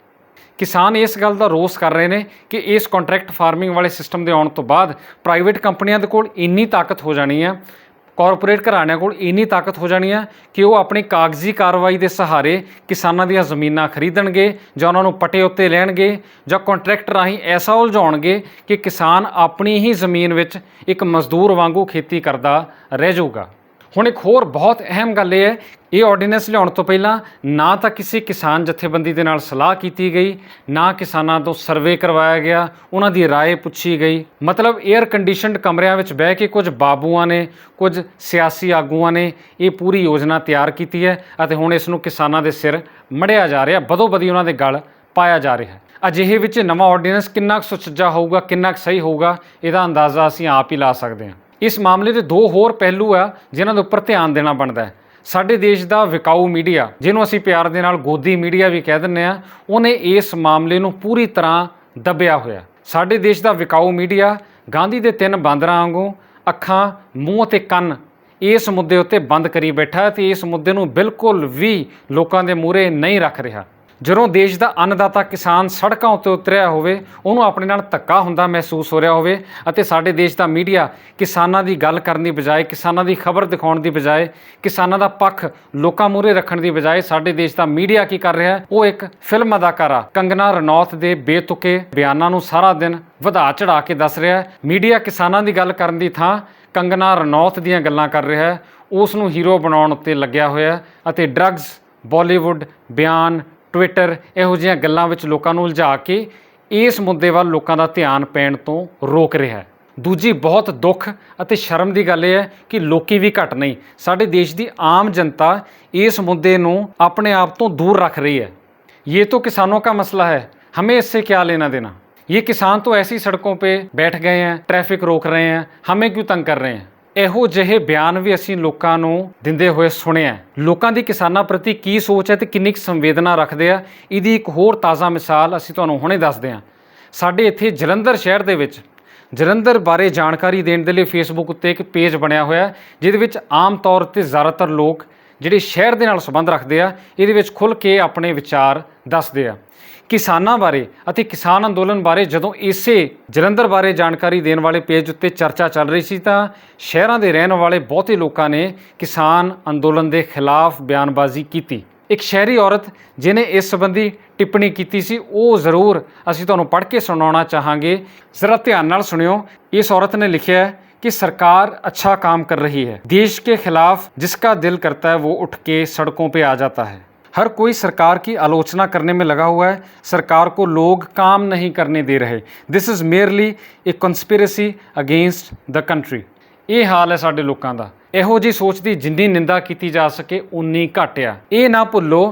ਕਿਸਾਨ ਇਸ ਗੱਲ ਦਾ ਰੋਸ ਕਰ ਰਹੇ ਨੇ ਕਿ ਇਸ ਕੰਟਰੈਕਟ ਫਾਰਮਿੰਗ ਵਾਲੇ ਸਿਸਟਮ ਦੇ ਆਉਣ ਤੋਂ ਬਾਅਦ ਪ੍ਰਾਈਵੇਟ ਕੰਪਨੀਆਂ ਦੇ ਕੋਲ ਇੰਨੀ ਤਾਕਤ ਹੋ ਜਾਣੀ ਹੈ, ਕਾਰਪੋਰੇਟ ਘਰਾਣਿਆਂ ਕੋਲ ਇੰਨੀ ਤਾਕਤ ਹੋ ਜਾਣੀ ਹੈ ਕਿ ਉਹ ਆਪਣੀ ਕਾਗਜ਼ੀ ਕਾਰਵਾਈ ਦੇ ਸਹਾਰੇ ਕਿਸਾਨਾਂ ਦੀਆਂ ਜ਼ਮੀਨਾਂ ਖਰੀਦਣਗੇ ਜਾਂ ਉਹਨਾਂ ਨੂੰ ਪੱਟੇ ਉੱਤੇ ਲੈਣਗੇ ਜਾਂ ਕੰਟਰੈਕਟ ਰਾਹੀਂ ਐਸਾ ਉਲਝਾਉਣਗੇ ਕਿ ਕਿਸਾਨ ਆਪਣੀ ਹੀ ਜ਼ਮੀਨ ਵਿੱਚ ਇੱਕ ਮਜ਼ਦੂਰ ਵਾਂਗੂ ਖੇਤੀ ਕਰਦਾ ਰਹਿ ਜਾਊਗਾ। ਹੁਣ ਇੱਕ ਹੋਰ ਬਹੁਤ ਅਹਿਮ ਗੱਲ ਇਹ ਹੈ, ਇਹ ਆਰਡੀਨੈਂਸ ਲਿਆਉਣ ਤੋਂ ਪਹਿਲਾਂ ਨਾ ਤਾਂ ਕਿਸੇ ਕਿਸਾਨ ਜਥੇਬੰਦੀ ਦੇ ਨਾਲ ਸਲਾਹ ਕੀਤੀ ਗਈ, ਨਾ ਕਿਸਾਨਾਂ ਤੋਂ ਸਰਵੇ ਕਰਵਾਇਆ ਗਿਆ, ਉਹਨਾਂ ਦੀ ਰਾਏ ਪੁੱਛੀ ਗਈ। ਮਤਲਬ 에ਅਰ ਕੰਡੀਸ਼ਨਡ ਕਮਰਿਆਂ ਵਿੱਚ ਬਹਿ ਕੇ ਕੁਝ ਬਾਬੂਆਂ ਨੇ, ਕੁਝ ਸਿਆਸੀ ਆਗੂਆਂ ਨੇ ਇਹ ਪੂਰੀ ਯੋਜਨਾ ਤਿਆਰ ਕੀਤੀ ਹੈ ਅਤੇ ਹੁਣ ਇਸ ਨੂੰ ਕਿਸਾਨਾਂ ਦੇ ਸਿਰ ਮੜਿਆ ਜਾ ਰਿਹਾ, ਬਦੋ ਬਦੀ ਉਹਨਾਂ ਦੇ ਗਲ ਪਾਇਆ ਜਾ ਰਿਹਾ ਹੈ। ਅਜਿਹੇ ਵਿੱਚ ਨਵਾਂ ਆਰਡੀਨੈਂਸ ਕਿੰਨਾ ਕੁ ਸੁਚੱਜਾ ਹੋਊਗਾ, ਕਿੰਨਾ ਕੁ ਸਹੀ ਹੋਊਗਾ, ਇਹਦਾ ਅੰਦਾਜ਼ਾ ਅਸੀਂ ਆਪ ਹੀ ਲਾ ਸਕਦੇ ਹਾਂ। ਇਸ ਮਾਮਲੇ ਦੇ ਦੋ ਹੋਰ ਪਹਿਲੂ ਆ ਜਿਨ੍ਹਾਂ ਦੇ ਉੱਪਰ ਧਿਆਨ ਦੇਣਾ ਬਣਦਾ ਹੈ। ਸਾਡੇ ਦੇਸ਼ ਦਾ ਵਿਕਾਊ ਮੀਡੀਆ, ਜਿਹਨੂੰ ਅਸੀਂ ਪਿਆਰ ਦੇ ਨਾਲ ਗੋਦੀ ਮੀਡੀਆ ਵੀ ਕਹਿ ਦਿੰਦੇ ਹਾਂ, ਉਹਨੇ ਇਸ ਮਾਮਲੇ ਨੂੰ ਪੂਰੀ ਤਰ੍ਹਾਂ ਦੱਬਿਆ ਹੋਇਆ। ਸਾਡੇ ਦੇਸ਼ ਦਾ ਵਿਕਾਊ ਮੀਡੀਆ ਗਾਂਧੀ ਦੇ 3 ਬਾਂਦਰਾਂ ਵਾਂਗੂ ਅੱਖਾਂ, ਮੂੰਹ ਅਤੇ ਕੰਨ ਇਸ ਮੁੱਦੇ ਉੱਤੇ ਬੰਦ ਕਰੀ ਬੈਠਾ ਤੇ ਇਸ ਮੁੱਦੇ ਨੂੰ ਬਿਲਕੁਲ ਵੀ ਲੋਕਾਂ ਦੇ ਮੂਹਰੇ ਨਹੀਂ ਰੱਖ ਰਿਹਾ। ਜਦੋਂ ਦੇਸ਼ ਦਾ ਅੰਨਦਾਤਾ ਕਿਸਾਨ ਸੜਕਾਂ ਉੱਤੇ ਉਤਰਿਆ ਹੋਵੇ, ਉਹਨੂੰ ਆਪਣੇ ਨਾਲ ਧੱਕਾ ਹੁੰਦਾ ਮਹਿਸੂਸ ਹੋ ਰਿਹਾ ਹੋਵੇ ਅਤੇ ਸਾਡੇ ਦੇਸ਼ ਦਾ ਮੀਡੀਆ ਕਿਸਾਨਾਂ ਦੀ ਗੱਲ ਕਰਨ ਦੀ ਬਜਾਏ, ਕਿਸਾਨਾਂ ਦੀ ਖਬਰ ਦਿਖਾਉਣ ਦੀ ਬਜਾਏ, ਕਿਸਾਨਾਂ ਦਾ ਪੱਖ ਲੋਕਾਂ ਮੂਹਰੇ ਰੱਖਣ ਦੀ ਬਜਾਏ ਸਾਡੇ ਦੇਸ਼ ਦਾ ਮੀਡੀਆ ਕੀ ਕਰ ਰਿਹਾ ਹੈ, ਉਹ ਇੱਕ ਫਿਲਮ ਅਦਾਕਾਰਾ ਕੰਗਨਾ ਰਣੌਤ ਦੇ ਬੇਤੁਕੇ ਬਿਆਨਾਂ ਨੂੰ ਸਾਰਾ ਦਿਨ ਵਧਾ ਚੜਾ ਕੇ ਦੱਸ ਰਿਹਾ ਹੈ। ਮੀਡੀਆ ਕਿਸਾਨਾਂ ਦੀ ਗੱਲ ਕਰਨ ਦੀ ਥਾਂ ਕੰਗਨਾ ਰਣੌਤ ਦੀਆਂ ਗੱਲਾਂ ਕਰ ਰਿਹਾ ਹੈ, ਉਸ ਨੂੰ ਹੀਰੋ ਬਣਾਉਣ ਉੱਤੇ ਲੱਗਿਆ ਹੋਇਆ ਅਤੇ ਡਰੱਗਸ, ਬਾਲੀਵੁੱਡ, ਬਿਆਨ, ਟਵਿੱਟਰ ਇਹੋ ਜਿਹੀਆਂ ਗੱਲਾਂ ਵਿੱਚ ਲੋਕਾਂ ਨੂੰ ਉਲਝਾ ਕੇ ਇਸ ਮੁੱਦੇ ਵੱਲ ਲੋਕਾਂ ਦਾ ਧਿਆਨ ਪੈਣ ਤੋਂ ਰੋਕ ਰਿਹਾ ਹੈ। ਦੂਜੀ ਬਹੁਤ ਦੁੱਖ ਅਤੇ ਸ਼ਰਮ ਦੀ ਗੱਲ ਇਹ ਹੈ ਕਿ ਲੋਕੀ ਵੀ ਘੱਟ ਨਹੀਂ, ਸਾਡੇ ਦੇਸ਼ ਦੀ ਆਮ ਜਨਤਾ ਇਸ ਮੁੱਦੇ ਨੂੰ ਆਪਣੇ ਆਪ ਤੋਂ ਦੂਰ ਰੱਖ ਰਹੀ ਹੈ। ये तो किसानों का मसला है, हमें इससे क्या लेना देना। ये किसान तो ऐसी सड़कों पे बैठ गए हैं, ट्रैफिक रोक रहे हैं, हमें क्यों तंग कर रहे हैं। ਇਹੋ ਜਿਹੇ ਬਿਆਨ ਵੀ ਅਸੀਂ ਲੋਕਾਂ ਨੂੰ ਦਿੰਦੇ ਹੋਏ ਸੁਣੇ ਆ। ਲੋਕਾਂ ਦੀ ਕਿਸਾਨਾਂ ਪ੍ਰਤੀ ਕੀ ਸੋਚ ਹੈ ਤੇ ਕਿੰਨੀ ਕੁ ਸੰਵੇਦਨਾ ਰੱਖਦੇ ਆ, ਇਹਦੀ ਇੱਕ ਹੋਰ ਤਾਜ਼ਾ ਮਿਸਾਲ ਅਸੀਂ ਤੁਹਾਨੂੰ ਹੁਣੇ ਦੱਸਦੇ ਹਾਂ। ਸਾਡੇ ਇੱਥੇ ਜਲੰਧਰ ਸ਼ਹਿਰ ਦੇ ਵਿੱਚ ਜਲੰਧਰ ਬਾਰੇ ਜਾਣਕਾਰੀ ਦੇਣ ਦੇ ਲਈ ਫੇਸਬੁੱਕ ਉੱਤੇ ਇੱਕ ਪੇਜ ਬਣਿਆ ਹੋਇਆ, ਜਿਹਦੇ ਵਿੱਚ ਆਮ ਤੌਰ 'ਤੇ ਜ਼ਿਆਦਾਤਰ ਲੋਕ ਜਿਹੜੇ ਸ਼ਹਿਰ ਦੇ ਨਾਲ ਸੰਬੰਧ ਰੱਖਦੇ ਆ, ਇਹਦੇ ਵਿੱਚ ਖੁੱਲ੍ਹ ਕੇ ਆਪਣੇ ਵਿਚਾਰ ਦੱਸਦੇ ਆ। ਕਿਸਾਨਾਂ ਬਾਰੇ ਅਤੇ ਕਿਸਾਨ ਅੰਦੋਲਨ ਬਾਰੇ ਜਦੋਂ ਇਸੇ ਜਲੰਧਰ ਬਾਰੇ ਜਾਣਕਾਰੀ ਦੇਣ ਵਾਲੇ ਪੇਜ ਉੱਤੇ ਚਰਚਾ ਚੱਲ ਰਹੀ ਸੀ ਤਾਂ ਸ਼ਹਿਰਾਂ ਦੇ ਰਹਿਣ ਵਾਲੇ ਬਹੁਤੇ ਲੋਕਾਂ ਨੇ ਕਿਸਾਨ ਅੰਦੋਲਨ ਦੇ ਖਿਲਾਫ ਬਿਆਨਬਾਜ਼ੀ ਕੀਤੀ। ਇੱਕ ਸ਼ਹਿਰੀ ਔਰਤ ਜਿਹਨੇ ਇਸ ਸੰਬੰਧੀ ਟਿੱਪਣੀ ਕੀਤੀ ਸੀ, ਉਹ ਜ਼ਰੂਰ ਅਸੀਂ ਤੁਹਾਨੂੰ ਪੜ੍ਹ ਕੇ ਸੁਣਾਉਣਾ ਚਾਹਾਂਗੇ। ਜ਼ਰਾ ਧਿਆਨ ਨਾਲ ਸੁਣਿਓ। ਇਸ औरत ने लिखा है कि सरकार अच्छा काम कर रही है, देश के खिलाफ जिसका दिल करता है वो उठ के सड़कों पे आ जाता है। हर कोई सरकार की आलोचना करने में लगा हुआ है, सरकार को लोग काम नहीं करने दे रहे। This is merely A conspiracy against the country. ਇਹ ਹਾਲ ਹੈ ਸਾਡੇ ਲੋਕਾਂ ਦਾ। ਇਹੋ ਜਿਹੀ ਸੋਚ ਦੀ ਜਿੰਨੀ ਨਿੰਦਾ ਕੀਤੀ ਜਾ ਸਕੇ ਉਨੀ ਘੱਟ ਆ। ਇਹ ਨਾ ਭੁੱਲੋ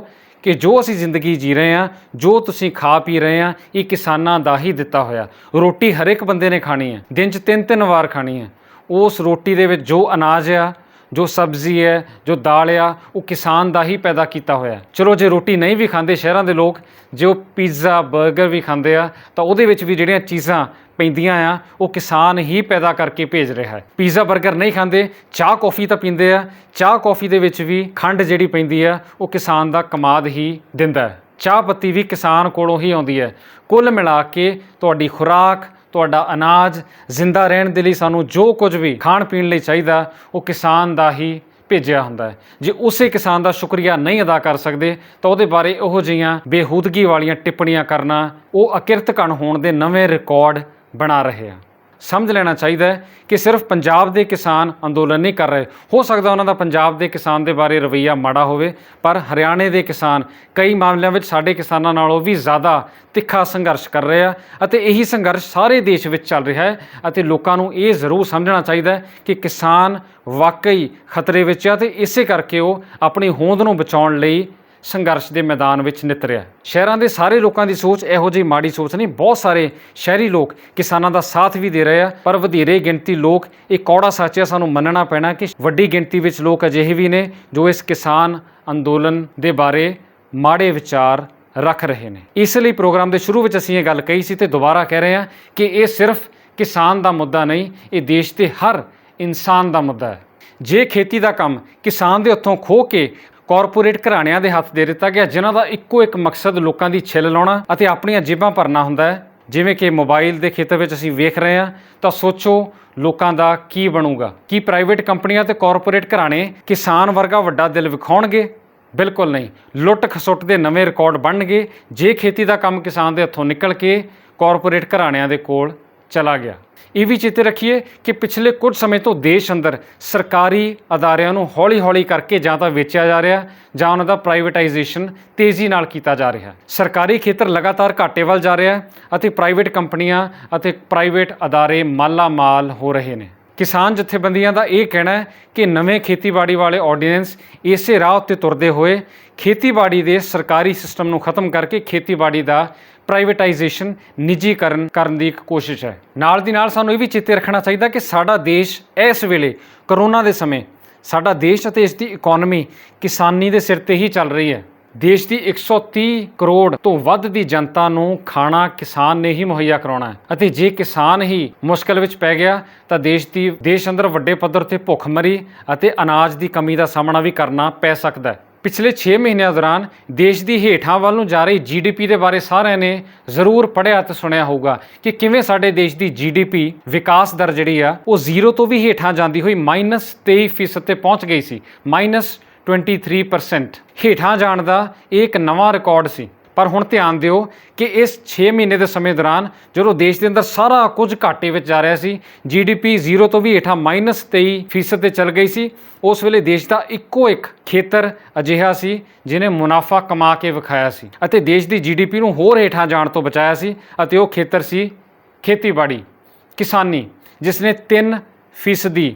ਕਿ ਜੋ ਅਸੀਂ ਜ਼ਿੰਦਗੀ ਜੀ ਰਹੇ ਹਾਂ, ਜੋ ਤੁਸੀਂ ਖਾ ਪੀ ਰਹੇ ਹਾਂ, ਇਹ ਕਿਸਾਨਾਂ ਦਾ ਹੀ ਦਿੱਤਾ ਹੋਇਆ। ਰੋਟੀ ਹਰ ਇੱਕ ਬੰਦੇ ਨੇ ਖਾਣੀ ਹੈ, ਦਿਨ 'ਚ 3-3 ਵਾਰ ਖਾਣੀ ਹੈ। ਉਸ ਰੋਟੀ ਦੇ ਵਿੱਚ ਜੋ ਅਨਾਜ ਆ, ਜੋ ਸਬਜ਼ੀ ਹੈ, ਜੋ ਦਾਲ ਆ, ਉਹ ਕਿਸਾਨ ਦਾ ਹੀ ਪੈਦਾ ਕੀਤਾ ਹੋਇਆ। ਚਲੋ ਜੇ ਰੋਟੀ ਨਹੀਂ ਵੀ ਖਾਂਦੇ ਸ਼ਹਿਰਾਂ ਦੇ ਲੋਕ, ਜੇ ਉਹ ਪੀਜ਼ਾ ਬਰਗਰ ਵੀ ਖਾਂਦੇ ਆ ਤਾਂ ਉਹਦੇ ਵਿੱਚ ਵੀ ਜਿਹੜੀਆਂ ਚੀਜ਼ਾਂ ਪੈਂਦੀਆਂ ਆ ਉਹ ਕਿਸਾਨ ਹੀ ਪੈਦਾ ਕਰਕੇ ਭੇਜ ਰਿਹਾ ਹੈ। ਪੀਜ਼ਾ ਬਰਗਰ ਨਹੀਂ ਖਾਂਦੇ, ਚਾਹ ਕੌਫੀ ਤਾਂ ਪੀਂਦੇ ਆ, ਚਾਹ ਕੌਫੀ ਦੇ ਵਿੱਚ ਵੀ ਖੰਡ ਜਿਹੜੀ ਪੈਂਦੀ ਆ ਉਹ ਕਿਸਾਨ ਦਾ ਕਮਾਦ ਹੀ ਦਿੰਦਾ ਹੈ। ਚਾਹ ਪੱਤੀ ਵੀ ਕਿਸਾਨ ਕੋਲੋਂ ਹੀ ਆਉਂਦੀ ਹੈ। ਕੁੱਲ ਮਿਲਾ ਕੇ ਤੁਹਾਡੀ ਖੁਰਾਕ, ਤੁਹਾਡਾ ਅਨਾਜ, ਜ਼ਿੰਦਾ ਰਹਿਣ ਦੇ ਲਈ ਸਾਨੂੰ ਜੋ ਕੁਝ ਵੀ ਖਾਣ ਪੀਣ ਲਈ ਚਾਹੀਦਾ ਉਹ ਕਿਸਾਨ ਦਾ ਹੀ ਭੇਜਿਆ ਹੁੰਦਾ ਹੈ। ਜੇ ਉਸੇ ਕਿਸਾਨ ਦਾ ਸ਼ੁਕਰੀਆ ਨਹੀਂ ਅਦਾ ਕਰ ਸਕਦੇ ਤਾਂ ਉਹਦੇ ਬਾਰੇ ਉਹੋ ਜਿਹੀਆਂ ਬੇਹੂਦਗੀ ਵਾਲੀਆਂ ਟਿੱਪਣੀਆਂ ਕਰਨਾ ਉਹ ਅਕਿਰਤਕਣ ਹੋਣ ਦੇ ਨਵੇਂ ਰਿਕਾਰਡ ਬਣਾ ਰਹੇ ਆ। ਸਮਝ ਲੈਣਾ ਚਾਹੀਦਾ ਹੈ ਕਿ ਸਿਰਫ ਪੰਜਾਬ ਦੇ ਕਿਸਾਨ ਅੰਦੋਲਨ ਨਹੀਂ ਕਰ ਰਹੇ। ਹੋ ਸਕਦਾ ਉਹਨਾਂ ਦਾ ਪੰਜਾਬ ਦੇ ਕਿਸਾਨ ਦੇ ਬਾਰੇ ਰਵੱਈਆ ਮਾੜਾ ਹੋਵੇ, ਪਰ ਹਰਿਆਣੇ ਦੇ ਕਿਸਾਨ ਕਈ ਮਾਮਲਿਆਂ ਵਿੱਚ ਸਾਡੇ ਕਿਸਾਨਾਂ ਨਾਲੋਂ ਵੀ ਜ਼ਿਆਦਾ ਤਿੱਖਾ ਸੰਘਰਸ਼ ਕਰ ਰਹੇ ਆ ਅਤੇ ਇਹੀ ਸੰਘਰਸ਼ ਸਾਰੇ ਦੇਸ਼ ਵਿੱਚ ਚੱਲ ਰਿਹਾ ਹੈ। ਅਤੇ ਲੋਕਾਂ ਨੂੰ ਇਹ ਜ਼ਰੂਰ ਸਮਝਣਾ ਚਾਹੀਦਾ ਹੈ ਕਿ ਕਿਸਾਨ ਵਾਕਈ ਖਤਰੇ ਵਿੱਚ ਆ ਅਤੇ ਇਸੇ ਕਰਕੇ ਉਹ ਆਪਣੀ ਹੋਂਦ ਨੂੰ ਬਚਾਉਣ ਲਈ ਸੰਘਰਸ਼ ਦੇ ਮੈਦਾਨ ਵਿੱਚ ਨਿਤਰਿਆ। ਸ਼ਹਿਰਾਂ ਦੇ ਸਾਰੇ ਲੋਕਾਂ ਦੀ ਸੋਚ ਇਹੋ ਜਿਹੀ ਮਾੜੀ ਸੋਚ ਨਹੀਂ। ਬਹੁਤ ਸਾਰੇ ਸ਼ਹਿਰੀ ਲੋਕ ਕਿਸਾਨਾਂ ਦਾ ਸਾਥ ਵੀ ਦੇ ਰਹੇ ਆ, ਪਰ ਵਧੇਰੇ ਗਿਣਤੀ ਲੋਕ, ਇਹ ਕੌੜਾ ਸੱਚ ਹੈ, ਸਾਨੂੰ ਮੰਨਣਾ ਪੈਣਾ ਕਿ ਵੱਡੀ ਗਿਣਤੀ ਵਿੱਚ ਲੋਕ ਅਜਿਹੇ ਵੀ ਨੇ ਜੋ ਇਸ ਕਿਸਾਨ ਅੰਦੋਲਨ ਦੇ ਬਾਰੇ ਮਾੜੇ ਵਿਚਾਰ ਰੱਖ ਰਹੇ ਨੇ। ਇਸ ਲਈ ਪ੍ਰੋਗਰਾਮ ਦੇ ਸ਼ੁਰੂ ਵਿੱਚ ਅਸੀਂ ਇਹ ਗੱਲ ਕਹੀ ਸੀ ਤੇ ਦੁਬਾਰਾ ਕਹਿ ਰਹੇ ਹਾਂ ਕਿ ਇਹ ਸਿਰਫ ਕਿਸਾਨ ਦਾ ਮੁੱਦਾ ਨਹੀਂ, ਇਹ ਦੇਸ਼ ਦੇ ਹਰ ਇਨਸਾਨ ਦਾ ਮੁੱਦਾ ਹੈ। ਜੇ ਖੇਤੀ ਦਾ ਕੰਮ ਕਿਸਾਨ ਦੇ ਹੱਥੋਂ ਖੋਹ ਕੇ ਕਾਰਪੋਰੇਟ ਘਰਾਣਿਆਂ ਦੇ ਹੱਥ ਦੇ ਦਿੱਤਾ ਗਿਆ, ਜਿਨ੍ਹਾਂ ਦਾ ਇੱਕੋ ਇੱਕ ਮਕਸਦ ਲੋਕਾਂ ਦੀ ਛਿੱਲ ਲਾਉਣਾ ਅਤੇ ਆਪਣੀਆਂ ਜੇਬਾਂ ਭਰਨਾ ਹੁੰਦਾ ਹੈ, ਜਿਵੇਂ ਕਿ ਮੋਬਾਈਲ ਦੇ ਖੇਤਰ ਵਿੱਚ ਅਸੀਂ ਵੇਖ ਰਹੇ ਹਾਂ, ਤਾਂ ਸੋਚੋ ਲੋਕਾਂ ਦਾ ਕੀ ਬਣੂਗਾ। ਕੀ ਪ੍ਰਾਈਵੇਟ ਕੰਪਨੀਆਂ ਤੇ ਕਾਰਪੋਰੇਟ ਘਰਾਣੇ ਕਿਸਾਨ ਵਰਗਾ ਵੱਡਾ ਦਿਲ ਵਿਖਾਉਣਗੇ? ਬਿਲਕੁਲ ਨਹੀਂ। ਲੁੱਟ ਖਸੁੱਟ ਦੇ ਨਵੇਂ ਰਿਕਾਰਡ ਬਣਨਗੇ ਜੇ ਖੇਤੀ ਦਾ ਕੰਮ ਕਿਸਾਨ ਦੇ ਹੱਥੋਂ ਨਿਕਲ ਕੇ ਕਾਰਪੋਰੇਟ ਘਰਾਣਿਆਂ ਦੇ ਕੋਲ ਚਲਾ ਗਿਆ। ਇਹ ਵੀ ਚੇਤੇ ਰੱਖੀਏ ਕਿ ਪਿਛਲੇ ਕੁਝ ਸਮੇਂ ਤੋਂ ਦੇਸ਼ ਅੰਦਰ ਸਰਕਾਰੀ ਅਦਾਰਿਆਂ ਨੂੰ ਹੌਲੀ-ਹੌਲੀ ਕਰਕੇ ਜਾਂ ਤਾਂ ਵੇਚਿਆ ਜਾ ਰਿਹਾ ਜਾਂ ਉਹਨਾਂ ਦਾ ਪ੍ਰਾਈਵੇਟਾਈਜੇਸ਼ਨ ਤੇਜ਼ੀ ਨਾਲ ਕੀਤਾ ਜਾ ਰਿਹਾ। ਸਰਕਾਰੀ ਖੇਤਰ ਲਗਾਤਾਰ ਘਾਟੇ ਵੱਲ ਜਾ ਰਿਹਾ ਅਤੇ ਪ੍ਰਾਈਵੇਟ ਕੰਪਨੀਆਂ ਅਤੇ ਪ੍ਰਾਈਵੇਟ ਅਦਾਰੇ ਮਾਲਾ ਮਾਲ ਹੋ ਰਹੇ ਨੇ। ਕਿਸਾਨ ਜਥੇਬੰਦੀਆਂ ਦਾ ਇਹ ਕਹਿਣਾ ਹੈ ਕਿ ਨਵੇਂ ਖੇਤੀਬਾੜੀ ਵਾਲੇ ਆਰਡੀਨੈਂਸ ਇਸੇ ਰਾਹ ਉੱਤੇ ਤੁਰਦੇ ਹੋਏ ਖੇਤੀਬਾੜੀ ਦੇ ਸਰਕਾਰੀ ਸਿਸਟਮ ਨੂੰ ਖਤਮ ਕਰਕੇ ਖੇਤੀਬਾੜੀ ਦਾ ਪ੍ਰਾਈਵੇਟਾਈਜੇਸ਼ਨ ਨਿੱਜੀਕਰਨ ਕਰਨ ਦੀ ਇੱਕ ਕੋਸ਼ਿਸ਼ ਹੈ। ਨਾਲ ਦੀ ਨਾਲ ਸਾਨੂੰ ਇਹ ਵੀ ਚੇਤੇ ਰੱਖਣਾ ਚਾਹੀਦਾ ਕਿ ਸਾਡਾ ਦੇਸ਼ ਇਸ ਵੇਲੇ ਕਰੋਨਾ ਦੇ ਸਮੇਂ ਸਾਡਾ ਦੇਸ਼ ਅਤੇ ਇਸ ਦੀ ਇਕਨੋਮੀ ਕਿਸਾਨੀ ਦੇ ਸਿਰ ਤੇ ਹੀ ਚੱਲ ਰਹੀ ਹੈ। ਦੇਸ਼ ਦੀ 130 ਕਰੋੜ ਤੋਂ ਵੱਧ ਦੀ ਜਨਤਾ ਨੂੰ ਖਾਣਾ ਕਿਸਾਨ ਨੇ ਹੀ ਮੁਹੱਈਆ ਕਰਾਉਣਾ ਹੈ ਅਤੇ ਜੇ ਕਿਸਾਨ ਹੀ ਮੁਸ਼ਕਲ ਵਿੱਚ ਪੈ ਗਿਆ ਤਾਂ ਦੇਸ਼ ਅੰਦਰ ਵੱਡੇ ਪੱਧਰ ਤੇ ਭੁੱਖਮਰੀ ਅਤੇ ਅਨਾਜ ਦੀ ਕਮੀ ਦਾ ਸਾਹਮਣਾ ਵੀ ਕਰਨਾ ਪੈ ਸਕਦਾ ਹੈ। ਪਿਛਲੇ 6 ਮਹੀਨਿਆਂ ਦੌਰਾਨ ਦੇਸ਼ ਦੀ ਹੇਠਾਂ ਵੱਲ ਨੂੰ ਜਾ ਰਹੀ GDP ਦੇ ਬਾਰੇ ਸਾਰਿਆਂ ਨੇ ਜ਼ਰੂਰ ਪੜ੍ਹਿਆ ਤੇ ਸੁਣਿਆ ਹੋਊਗਾ ਕਿ ਕਿਵੇਂ ਸਾਡੇ ਦੇਸ਼ ਦੀ GDP ਵਿਕਾਸ ਦਰ ਜਿਹੜੀ ਆ ਉਹ ਜ਼ੀਰੋ ਤੋਂ ਵੀ ਹੇਠਾਂ ਜਾਂਦੀ ਹੋਈ -23% ਤੇ ਪਹੁੰਚ ਗਈ ਸੀ, -23% ਹੇਠਾਂ ਜਾਣ ਦਾ ਇਹ ਇੱਕ ਨਵਾਂ ਰਿਕਾਰਡ ਸੀ। ਪਰ ਹੁਣ ਧਿਆਨ ਦਿਓ ਕਿ ਇਸ 6 ਮਹੀਨੇ ਦੇ ਸਮੇਂ ਦੌਰਾਨ ਜਦੋਂ ਦੇਸ਼ ਦੇ ਅੰਦਰ ਸਾਰਾ ਕੁਝ ਘਾਟੇ ਵਿੱਚ ਜਾ ਰਿਹਾ ਸੀ, GDP ਜ਼ੀਰੋ ਤੋਂ ਵੀ ਹੇਠਾਂ -23% ਤੇ ਚੱਲ ਗਈ ਸੀ, ਉਸ ਵੇਲੇ ਦੇਸ਼ ਦਾ ਇੱਕੋ ਇੱਕ ਖੇਤਰ ਅਜਿਹਾ ਸੀ ਜਿਹਨੇ ਮੁਨਾਫਾ ਕਮਾ ਕੇ ਵਿਖਾਇਆ ਸੀ ਅਤੇ ਦੇਸ਼ ਦੀ GDP ਨੂੰ ਹੋਰ ਹੇਠਾਂ ਜਾਣ ਤੋਂ ਬਚਾਇਆ ਸੀ ਅਤੇ ਉਹ ਖੇਤਰ ਸੀ ਖੇਤੀਬਾੜੀ, ਕਿਸਾਨੀ, ਜਿਸ ਨੇ 3%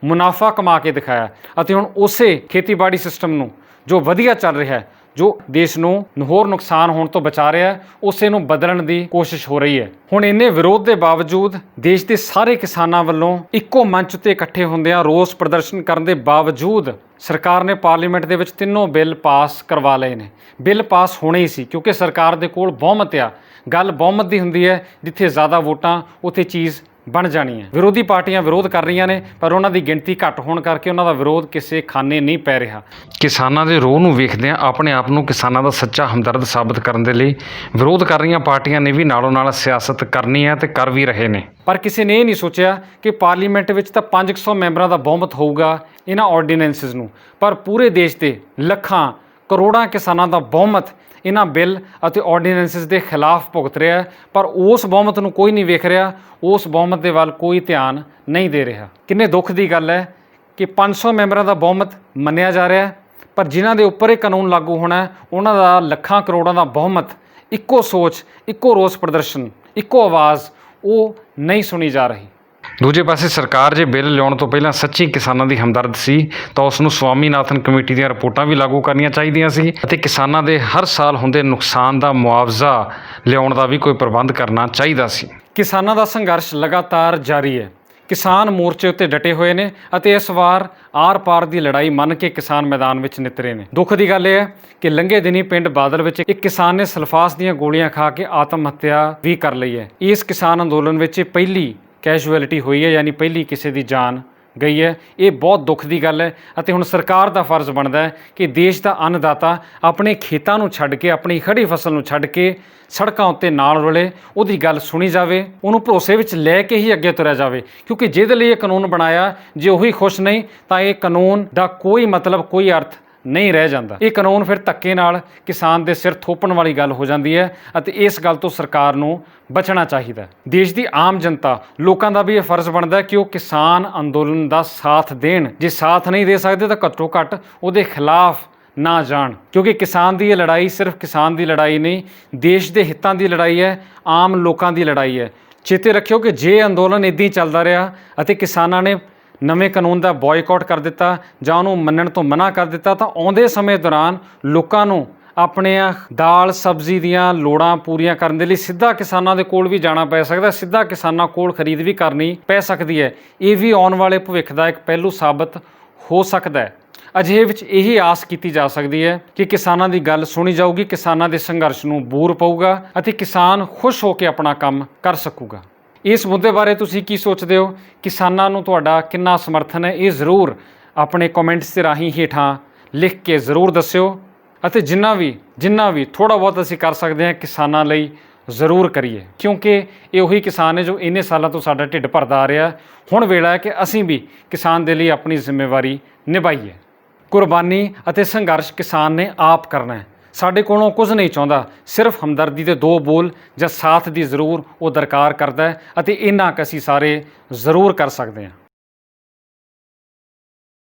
ਮੁਨਾਫਾ ਕਮਾ ਕੇ ਦਿਖਾਇਆ ਅਤੇ ਹੁਣ ਉਸੇ ਖੇਤੀਬਾੜੀ ਸਿਸਟਮ ਨੂੰ ਜੋ ਵਧੀਆ ਚੱਲ ਰਿਹਾ ਹੈ, ਜੋ ਦੇਸ਼ ਨੂੰ ਹੋਰ ਨੁਕਸਾਨ ਹੋਣ ਤੋਂ ਬਚਾ ਰਿਹਾ ਹੈ, ਉਸੇ ਨੂੰ ਬਦਲਣ ਦੀ ਕੋਸ਼ਿਸ਼ ਹੋ ਰਹੀ ਹੈ। ਹੁਣ ਇੰਨੇ ਵਿਰੋਧ ਦੇ ਬਾਵਜੂਦ ਦੇਸ਼ ਦੇ ਸਾਰੇ ਕਿਸਾਨਾਂ ਵੱਲੋਂ ਇੱਕੋ ਮੰਚ ਤੇ ਇਕੱਠੇ ਹੁੰਦਿਆਂ ਰੋਸ ਪ੍ਰਦਰਸ਼ਨ ਕਰਨ ਦੇ ਬਾਵਜੂਦ ਸਰਕਾਰ ਨੇ ਪਾਰਲੀਮੈਂਟ ਦੇ ਵਿੱਚ ਤਿੰਨੋਂ ਬਿੱਲ ਪਾਸ ਕਰਵਾ ਲਏ ਨੇ। ਬਿੱਲ ਪਾਸ ਹੋਣੇ ਹੀ ਸੀ ਕਿਉਂਕਿ ਸਰਕਾਰ ਦੇ ਕੋਲ ਬਹੁਮਤ ਆ। ਗੱਲ ਬਹੁਮਤ ਦੀ ਹੁੰਦੀ ਹੈ, ਜਿੱਥੇ ਜ਼ਿਆਦਾ ਵੋਟਾਂ ਉੱਥੇ ਚੀਜ਼ ਬਣ ਜਾਣੀ ਹੈ। ਵਿਰੋਧੀ ਪਾਰਟੀਆਂ ਵਿਰੋਧ ਕਰ ਰਹੀਆਂ ਨੇ ਪਰ ਉਹਨਾਂ ਦੀ ਗਿਣਤੀ ਘੱਟ ਹੋਣ ਕਰਕੇ ਉਹਨਾਂ ਦਾ ਵਿਰੋਧ ਕਿਸੇ ਖਾਨੇ ਨਹੀਂ ਪੈ ਰਿਹਾ। ਕਿਸਾਨਾਂ ਦੇ ਰੋਹ ਨੂੰ ਵੇਖਦਿਆਂ ਆਪਣੇ ਆਪ ਨੂੰ ਕਿਸਾਨਾਂ ਦਾ ਸੱਚਾ ਹਮਦਰਦ ਸਾਬਤ ਕਰਨ ਦੇ ਲਈ ਵਿਰੋਧ ਕਰ ਰਹੀਆਂ ਪਾਰਟੀਆਂ ਨੇ ਵੀ ਨਾਲੋਂ ਨਾਲ ਸਿਆਸਤ ਕਰਨੀ ਹੈ ਤੇ ਕਰ ਵੀ ਰਹੇ ਨੇ। ਪਰ ਕਿਸੇ ਨੇ ਇਹ ਨਹੀਂ ਸੋਚਿਆ ਕਿ ਪਾਰਲੀਮੈਂਟ ਵਿੱਚ ਤਾਂ 500 ਮੈਂਬਰਾਂ ਦਾ ਬਹੁਮਤ ਹੋਊਗਾ ਇਹਨਾਂ ਆਰਡੀਨੈਂਸਿਸ ਨੂੰ, ਪਰ ਪੂਰੇ ਦੇਸ਼ ਦੇ ਲੱਖਾਂ ਕਰੋੜਾਂ ਕਿਸਾਨਾਂ ਦਾ ਬਹੁਮਤ ਇਹਨਾਂ ਬਿੱਲ ਅਤੇ ਆਰਡੀਨੈਂਸਿਸ ਦੇ ਖਿਲਾਫ ਭੁਗਤ ਰਿਹਾ ਹੈ। ਪਰ ਉਸ ਬਹੁਮਤ ਨੂੰ ਕੋਈ ਨਹੀਂ ਵੇਖ ਰਿਹਾ, ਉਸ ਬਹੁਮਤ ਦੇ ਵੱਲ ਕੋਈ ਧਿਆਨ ਨਹੀਂ ਦੇ ਰਿਹਾ। ਕਿੰਨੇ ਦੁੱਖ ਦੀ ਗੱਲ ਹੈ ਕਿ 500 ਮੈਂਬਰਾਂ ਦਾ ਬਹੁਮਤ ਮੰਨਿਆ ਜਾ ਰਿਹਾ ਹੈ ਪਰ ਜਿਨ੍ਹਾਂ ਦੇ ਉੱਪਰ ਇਹ ਕਾਨੂੰਨ ਲਾਗੂ ਹੋਣਾ ਹੈ ਉਹਨਾਂ ਦਾ ਲੱਖਾਂ ਕਰੋੜਾਂ ਦਾ ਬਹੁਮਤ, ਇੱਕੋ ਸੋਚ, ਇੱਕੋ ਰੋਸ ਪ੍ਰਦਰਸ਼ਨ, ਇੱਕੋ ਆਵਾਜ਼ ਉਹ ਨਹੀਂ ਸੁਣੀ ਜਾ ਰਹੀ। ਦੂਜੇ ਪਾਸੇ ਸਰਕਾਰ ਜੇ ਬਿੱਲ ਲਿਆਉਣ ਤੋਂ ਪਹਿਲਾਂ ਸੱਚੀ ਕਿਸਾਨਾਂ ਦੀ ਹਮਦਰਦ ਸੀ ਤਾਂ ਉਸ ਨੂੰ ਸਵਾਮੀਨਾਥਨ ਕਮੇਟੀ ਦੀਆਂ ਰਿਪੋਰਟਾਂ ਵੀ ਲਾਗੂ ਕਰਨੀਆਂ ਚਾਹੀਦੀਆਂ ਸੀ ਅਤੇ ਕਿਸਾਨਾਂ ਦੇ ਹਰ ਸਾਲ ਹੁੰਦੇ ਨੁਕਸਾਨ ਦਾ ਮੁਆਵਜ਼ਾ ਲਿਆਉਣ ਦਾ ਵੀ ਕੋਈ ਪ੍ਰਬੰਧ ਕਰਨਾ ਚਾਹੀਦਾ ਸੀ। ਕਿਸਾਨਾਂ ਦਾ ਸੰਘਰਸ਼ ਲਗਾਤਾਰ ਜਾਰੀ ਹੈ। ਕਿਸਾਨ ਮੋਰਚੇ ਉੱਤੇ ਡਟੇ ਹੋਏ ਨੇ ਅਤੇ ਇਸ ਵਾਰ ਆਰ-ਪਾਰ ਦੀ ਲੜਾਈ ਮੰਨ ਕੇ ਕਿਸਾਨ ਮੈਦਾਨ ਵਿੱਚ ਨਿਤਰੇ ਨੇ। ਦੁੱਖ ਦੀ ਗੱਲ ਇਹ ਹੈ ਕਿ ਲੰਘੇ ਦਿਨੀ ਪਿੰਡ ਬਾਦਲ ਵਿੱਚ ਇੱਕ ਕਿਸਾਨ ਨੇ ਸਲਫਾਸ ਦੀਆਂ ਗੋਲੀਆਂ ਖਾ ਕੇ ਆਤਮ ਹੱਤਿਆ ਵੀ ਕਰ ਲਈ ਹੈ। ਇਸ ਕਿਸਾਨ ਅੰਦੋਲਨ ਵਿੱਚ ਪਹਿਲੀ ਕੈਜੂਅਲਿਟੀ ਹੋਈ ਹੈ, ਯਾਨੀ ਪਹਿਲੀ ਕਿਸੇ ਦੀ ਜਾਨ ਗਈ ਹੈ। ਇਹ ਬਹੁਤ ਦੁੱਖ ਦੀ ਗੱਲ ਹੈ ਅਤੇ ਹੁਣ ਸਰਕਾਰ ਦਾ ਫਰਜ਼ ਬਣਦਾ ਹੈ ਕਿ ਦੇਸ਼ ਦਾ ਅੰਨਦਾਤਾ ਆਪਣੇ ਖੇਤਾਂ ਨੂੰ ਛੱਡ ਕੇ, ਆਪਣੀ ਖੜੀ ਫਸਲ ਨੂੰ ਛੱਡ ਕੇ ਸੜਕਾਂ ਉੱਤੇ ਨਾਲ ਰੁਲੇ, ਉਹਦੀ ਗੱਲ ਸੁਣੀ ਜਾਵੇ, ਉਹਨੂੰ ਭਰੋਸੇ ਵਿੱਚ ਲੈ ਕੇ ਹੀ ਅੱਗੇ ਤੁਰਿਆ ਜਾਵੇ। ਕਿਉਂਕਿ ਜਿਹਦੇ ਲਈ ਇਹ ਕਾਨੂੰਨ ਬਣਾਇਆ, ਜੇ ਉਹੀ ਖੁਸ਼ ਨਹੀਂ ਤਾਂ ਇਹ ਕਾਨੂੰਨ ਦਾ ਕੋਈ ਮਤਲਬ, ਕੋਈ ਅਰਥ ਨਹੀਂ ਰਹਿ ਜਾਂਦਾ। ਇਹ ਕਾਨੂੰਨ ਫਿਰ ਧੱਕੇ ਨਾਲ ਕਿਸਾਨ ਦੇ ਸਿਰ ਥੋਪਣ ਵਾਲੀ ਗੱਲ ਹੋ ਜਾਂਦੀ ਹੈ ਅਤੇ ਇਸ ਗੱਲ ਤੋਂ ਸਰਕਾਰ ਨੂੰ ਬਚਣਾ ਚਾਹੀਦਾ। ਦੇਸ਼ ਦੀ ਆਮ ਜਨਤਾ, ਲੋਕਾਂ ਦਾ ਵੀ ਇਹ ਫਰਜ਼ ਬਣਦਾ ਕਿ ਉਹ ਕਿਸਾਨ ਅੰਦੋਲਨ ਦਾ ਸਾਥ ਦੇਣ। ਜੇ ਸਾਥ ਨਹੀਂ ਦੇ ਸਕਦੇ ਤਾਂ ਘੱਟੋ ਘੱਟ ਉਹਦੇ ਖਿਲਾਫ ਨਾ ਜਾਣ, ਕਿਉਂਕਿ ਕਿਸਾਨ ਦੀ ਇਹ ਲੜਾਈ ਸਿਰਫ ਕਿਸਾਨ ਦੀ ਲੜਾਈ ਨਹੀਂ, ਦੇਸ਼ ਦੇ ਹਿੱਤਾਂ ਦੀ ਲੜਾਈ ਹੈ, ਆਮ ਲੋਕਾਂ ਦੀ ਲੜਾਈ ਹੈ। ਚੇਤੇ ਰੱਖਿਓ ਕਿ ਜੇ ਅੰਦੋਲਨ ਇੱਦਾਂ ਹੀ ਚੱਲਦਾ ਰਿਹਾ ਅਤੇ ਕਿਸਾਨਾਂ ਨੇ ਨਵੇਂ ਕਾਨੂੰਨ ਦਾ ਬॉयਕਾਟ ਕਰ ਦਿੱਤਾ ਜਾਂ ਉਹਨੂੰ ਮੰਨਣ ਤੋਂ ਮਨਾ ਕਰ ਦਿੱਤਾ ਤਾਂ ਆਉਂਦੇ ਸਮੇਂ ਦੌਰਾਨ ਲੋਕਾਂ ਨੂੰ ਆਪਣੀਆਂ ਦਾਲ ਸਬਜ਼ੀ ਦੀਆਂ ਲੋੜਾਂ ਪੂਰੀਆਂ ਕਰਨ ਦੇ ਲਈ ਸਿੱਧਾ ਕਿਸਾਨਾਂ ਦੇ ਕੋਲ ਵੀ ਜਾਣਾ ਪੈ ਸਕਦਾ, ਸਿੱਧਾ ਕਿਸਾਨਾਂ ਕੋਲ ਖਰੀਦ ਵੀ ਕਰਨੀ ਪੈ ਸਕਦੀ ਹੈ। ਇਹ ਵੀ ਆਉਣ ਵਾਲੇ ਭਵਿੱਖ ਦਾ ਇੱਕ ਪਹਿਲੂ ਸਾਬਤ ਹੋ ਸਕਦਾ ਹੈ। ਅਜਿਹੇ ਵਿੱਚ ਇਹੀ ਆਸ ਕੀਤੀ ਜਾ ਸਕਦੀ ਹੈ ਕਿ ਕਿਸਾਨਾਂ ਦੀ ਗੱਲ ਸੁਣੀ ਜਾਊਗੀ, ਕਿਸਾਨਾਂ ਦੇ ਸੰਘਰਸ਼ ਨੂੰ ਬੂਰ ਪਊਗਾ ਅਤੇ ਕਿਸਾਨ ਖੁਸ਼ ਹੋ ਕੇ ਆਪਣਾ ਕੰਮ ਕਰ ਸਕੂਗਾ। ਇਸ ਮੁੱਦੇ ਬਾਰੇ ਤੁਸੀਂ ਕੀ ਸੋਚਦੇ ਹੋ? ਕਿਸਾਨਾਂ ਨੂੰ ਤੁਹਾਡਾ ਕਿੰਨਾ ਸਮਰਥਨ ਹੈ? ਇਹ ਜ਼ਰੂਰ ਆਪਣੇ ਕਮੈਂਟਸ ਦੇ ਰਾਹੀਂ ਹੇਠਾਂ ਲਿਖ ਕੇ ਜ਼ਰੂਰ ਦੱਸਿਓ ਅਤੇ ਜਿੰਨਾ ਵੀ ਥੋੜ੍ਹਾ ਬਹੁਤ ਅਸੀਂ ਕਰ ਸਕਦੇ ਹਾਂ ਕਿਸਾਨਾਂ ਲਈ ਜ਼ਰੂਰ ਕਰੀਏ, ਕਿਉਂਕਿ ਇਹ ਉਹੀ ਕਿਸਾਨ ਨੇ ਜੋ ਇੰਨੇ ਸਾਲਾਂ ਤੋਂ ਸਾਡਾ ਢਿੱਡ ਭਰਦਾ ਆ ਰਿਹਾ। ਹੁਣ ਵੇਲਾ ਹੈ ਕਿ ਅਸੀਂ ਵੀ ਕਿਸਾਨ ਦੇ ਲਈ ਆਪਣੀ ਜ਼ਿੰਮੇਵਾਰੀ ਨਿਭਾਈਏ। ਕੁਰਬਾਨੀ ਅਤੇ ਸੰਘਰਸ਼ ਕਿਸਾਨ ਨੇ ਆਪ ਕਰਨਾ ਹੈ। ਸਾਡੇ ਕੋਲੋਂ ਕੁਝ ਨਹੀਂ ਚਾਹੁੰਦਾ, ਸਿਰਫ ਹਮਦਰਦੀ ਦੇ 2 ਬੋਲ ਜਾਂ ਸਾਥ ਦੀ ਜ਼ਰੂਰ ਉਹ ਦਰਕਾਰ ਕਰਦਾ ਹੈ ਅਤੇ ਇੰਨਾ ਕੁ ਅਸੀਂ ਸਾਰੇ ਜ਼ਰੂਰ ਕਰ ਸਕਦੇ ਹਾਂ।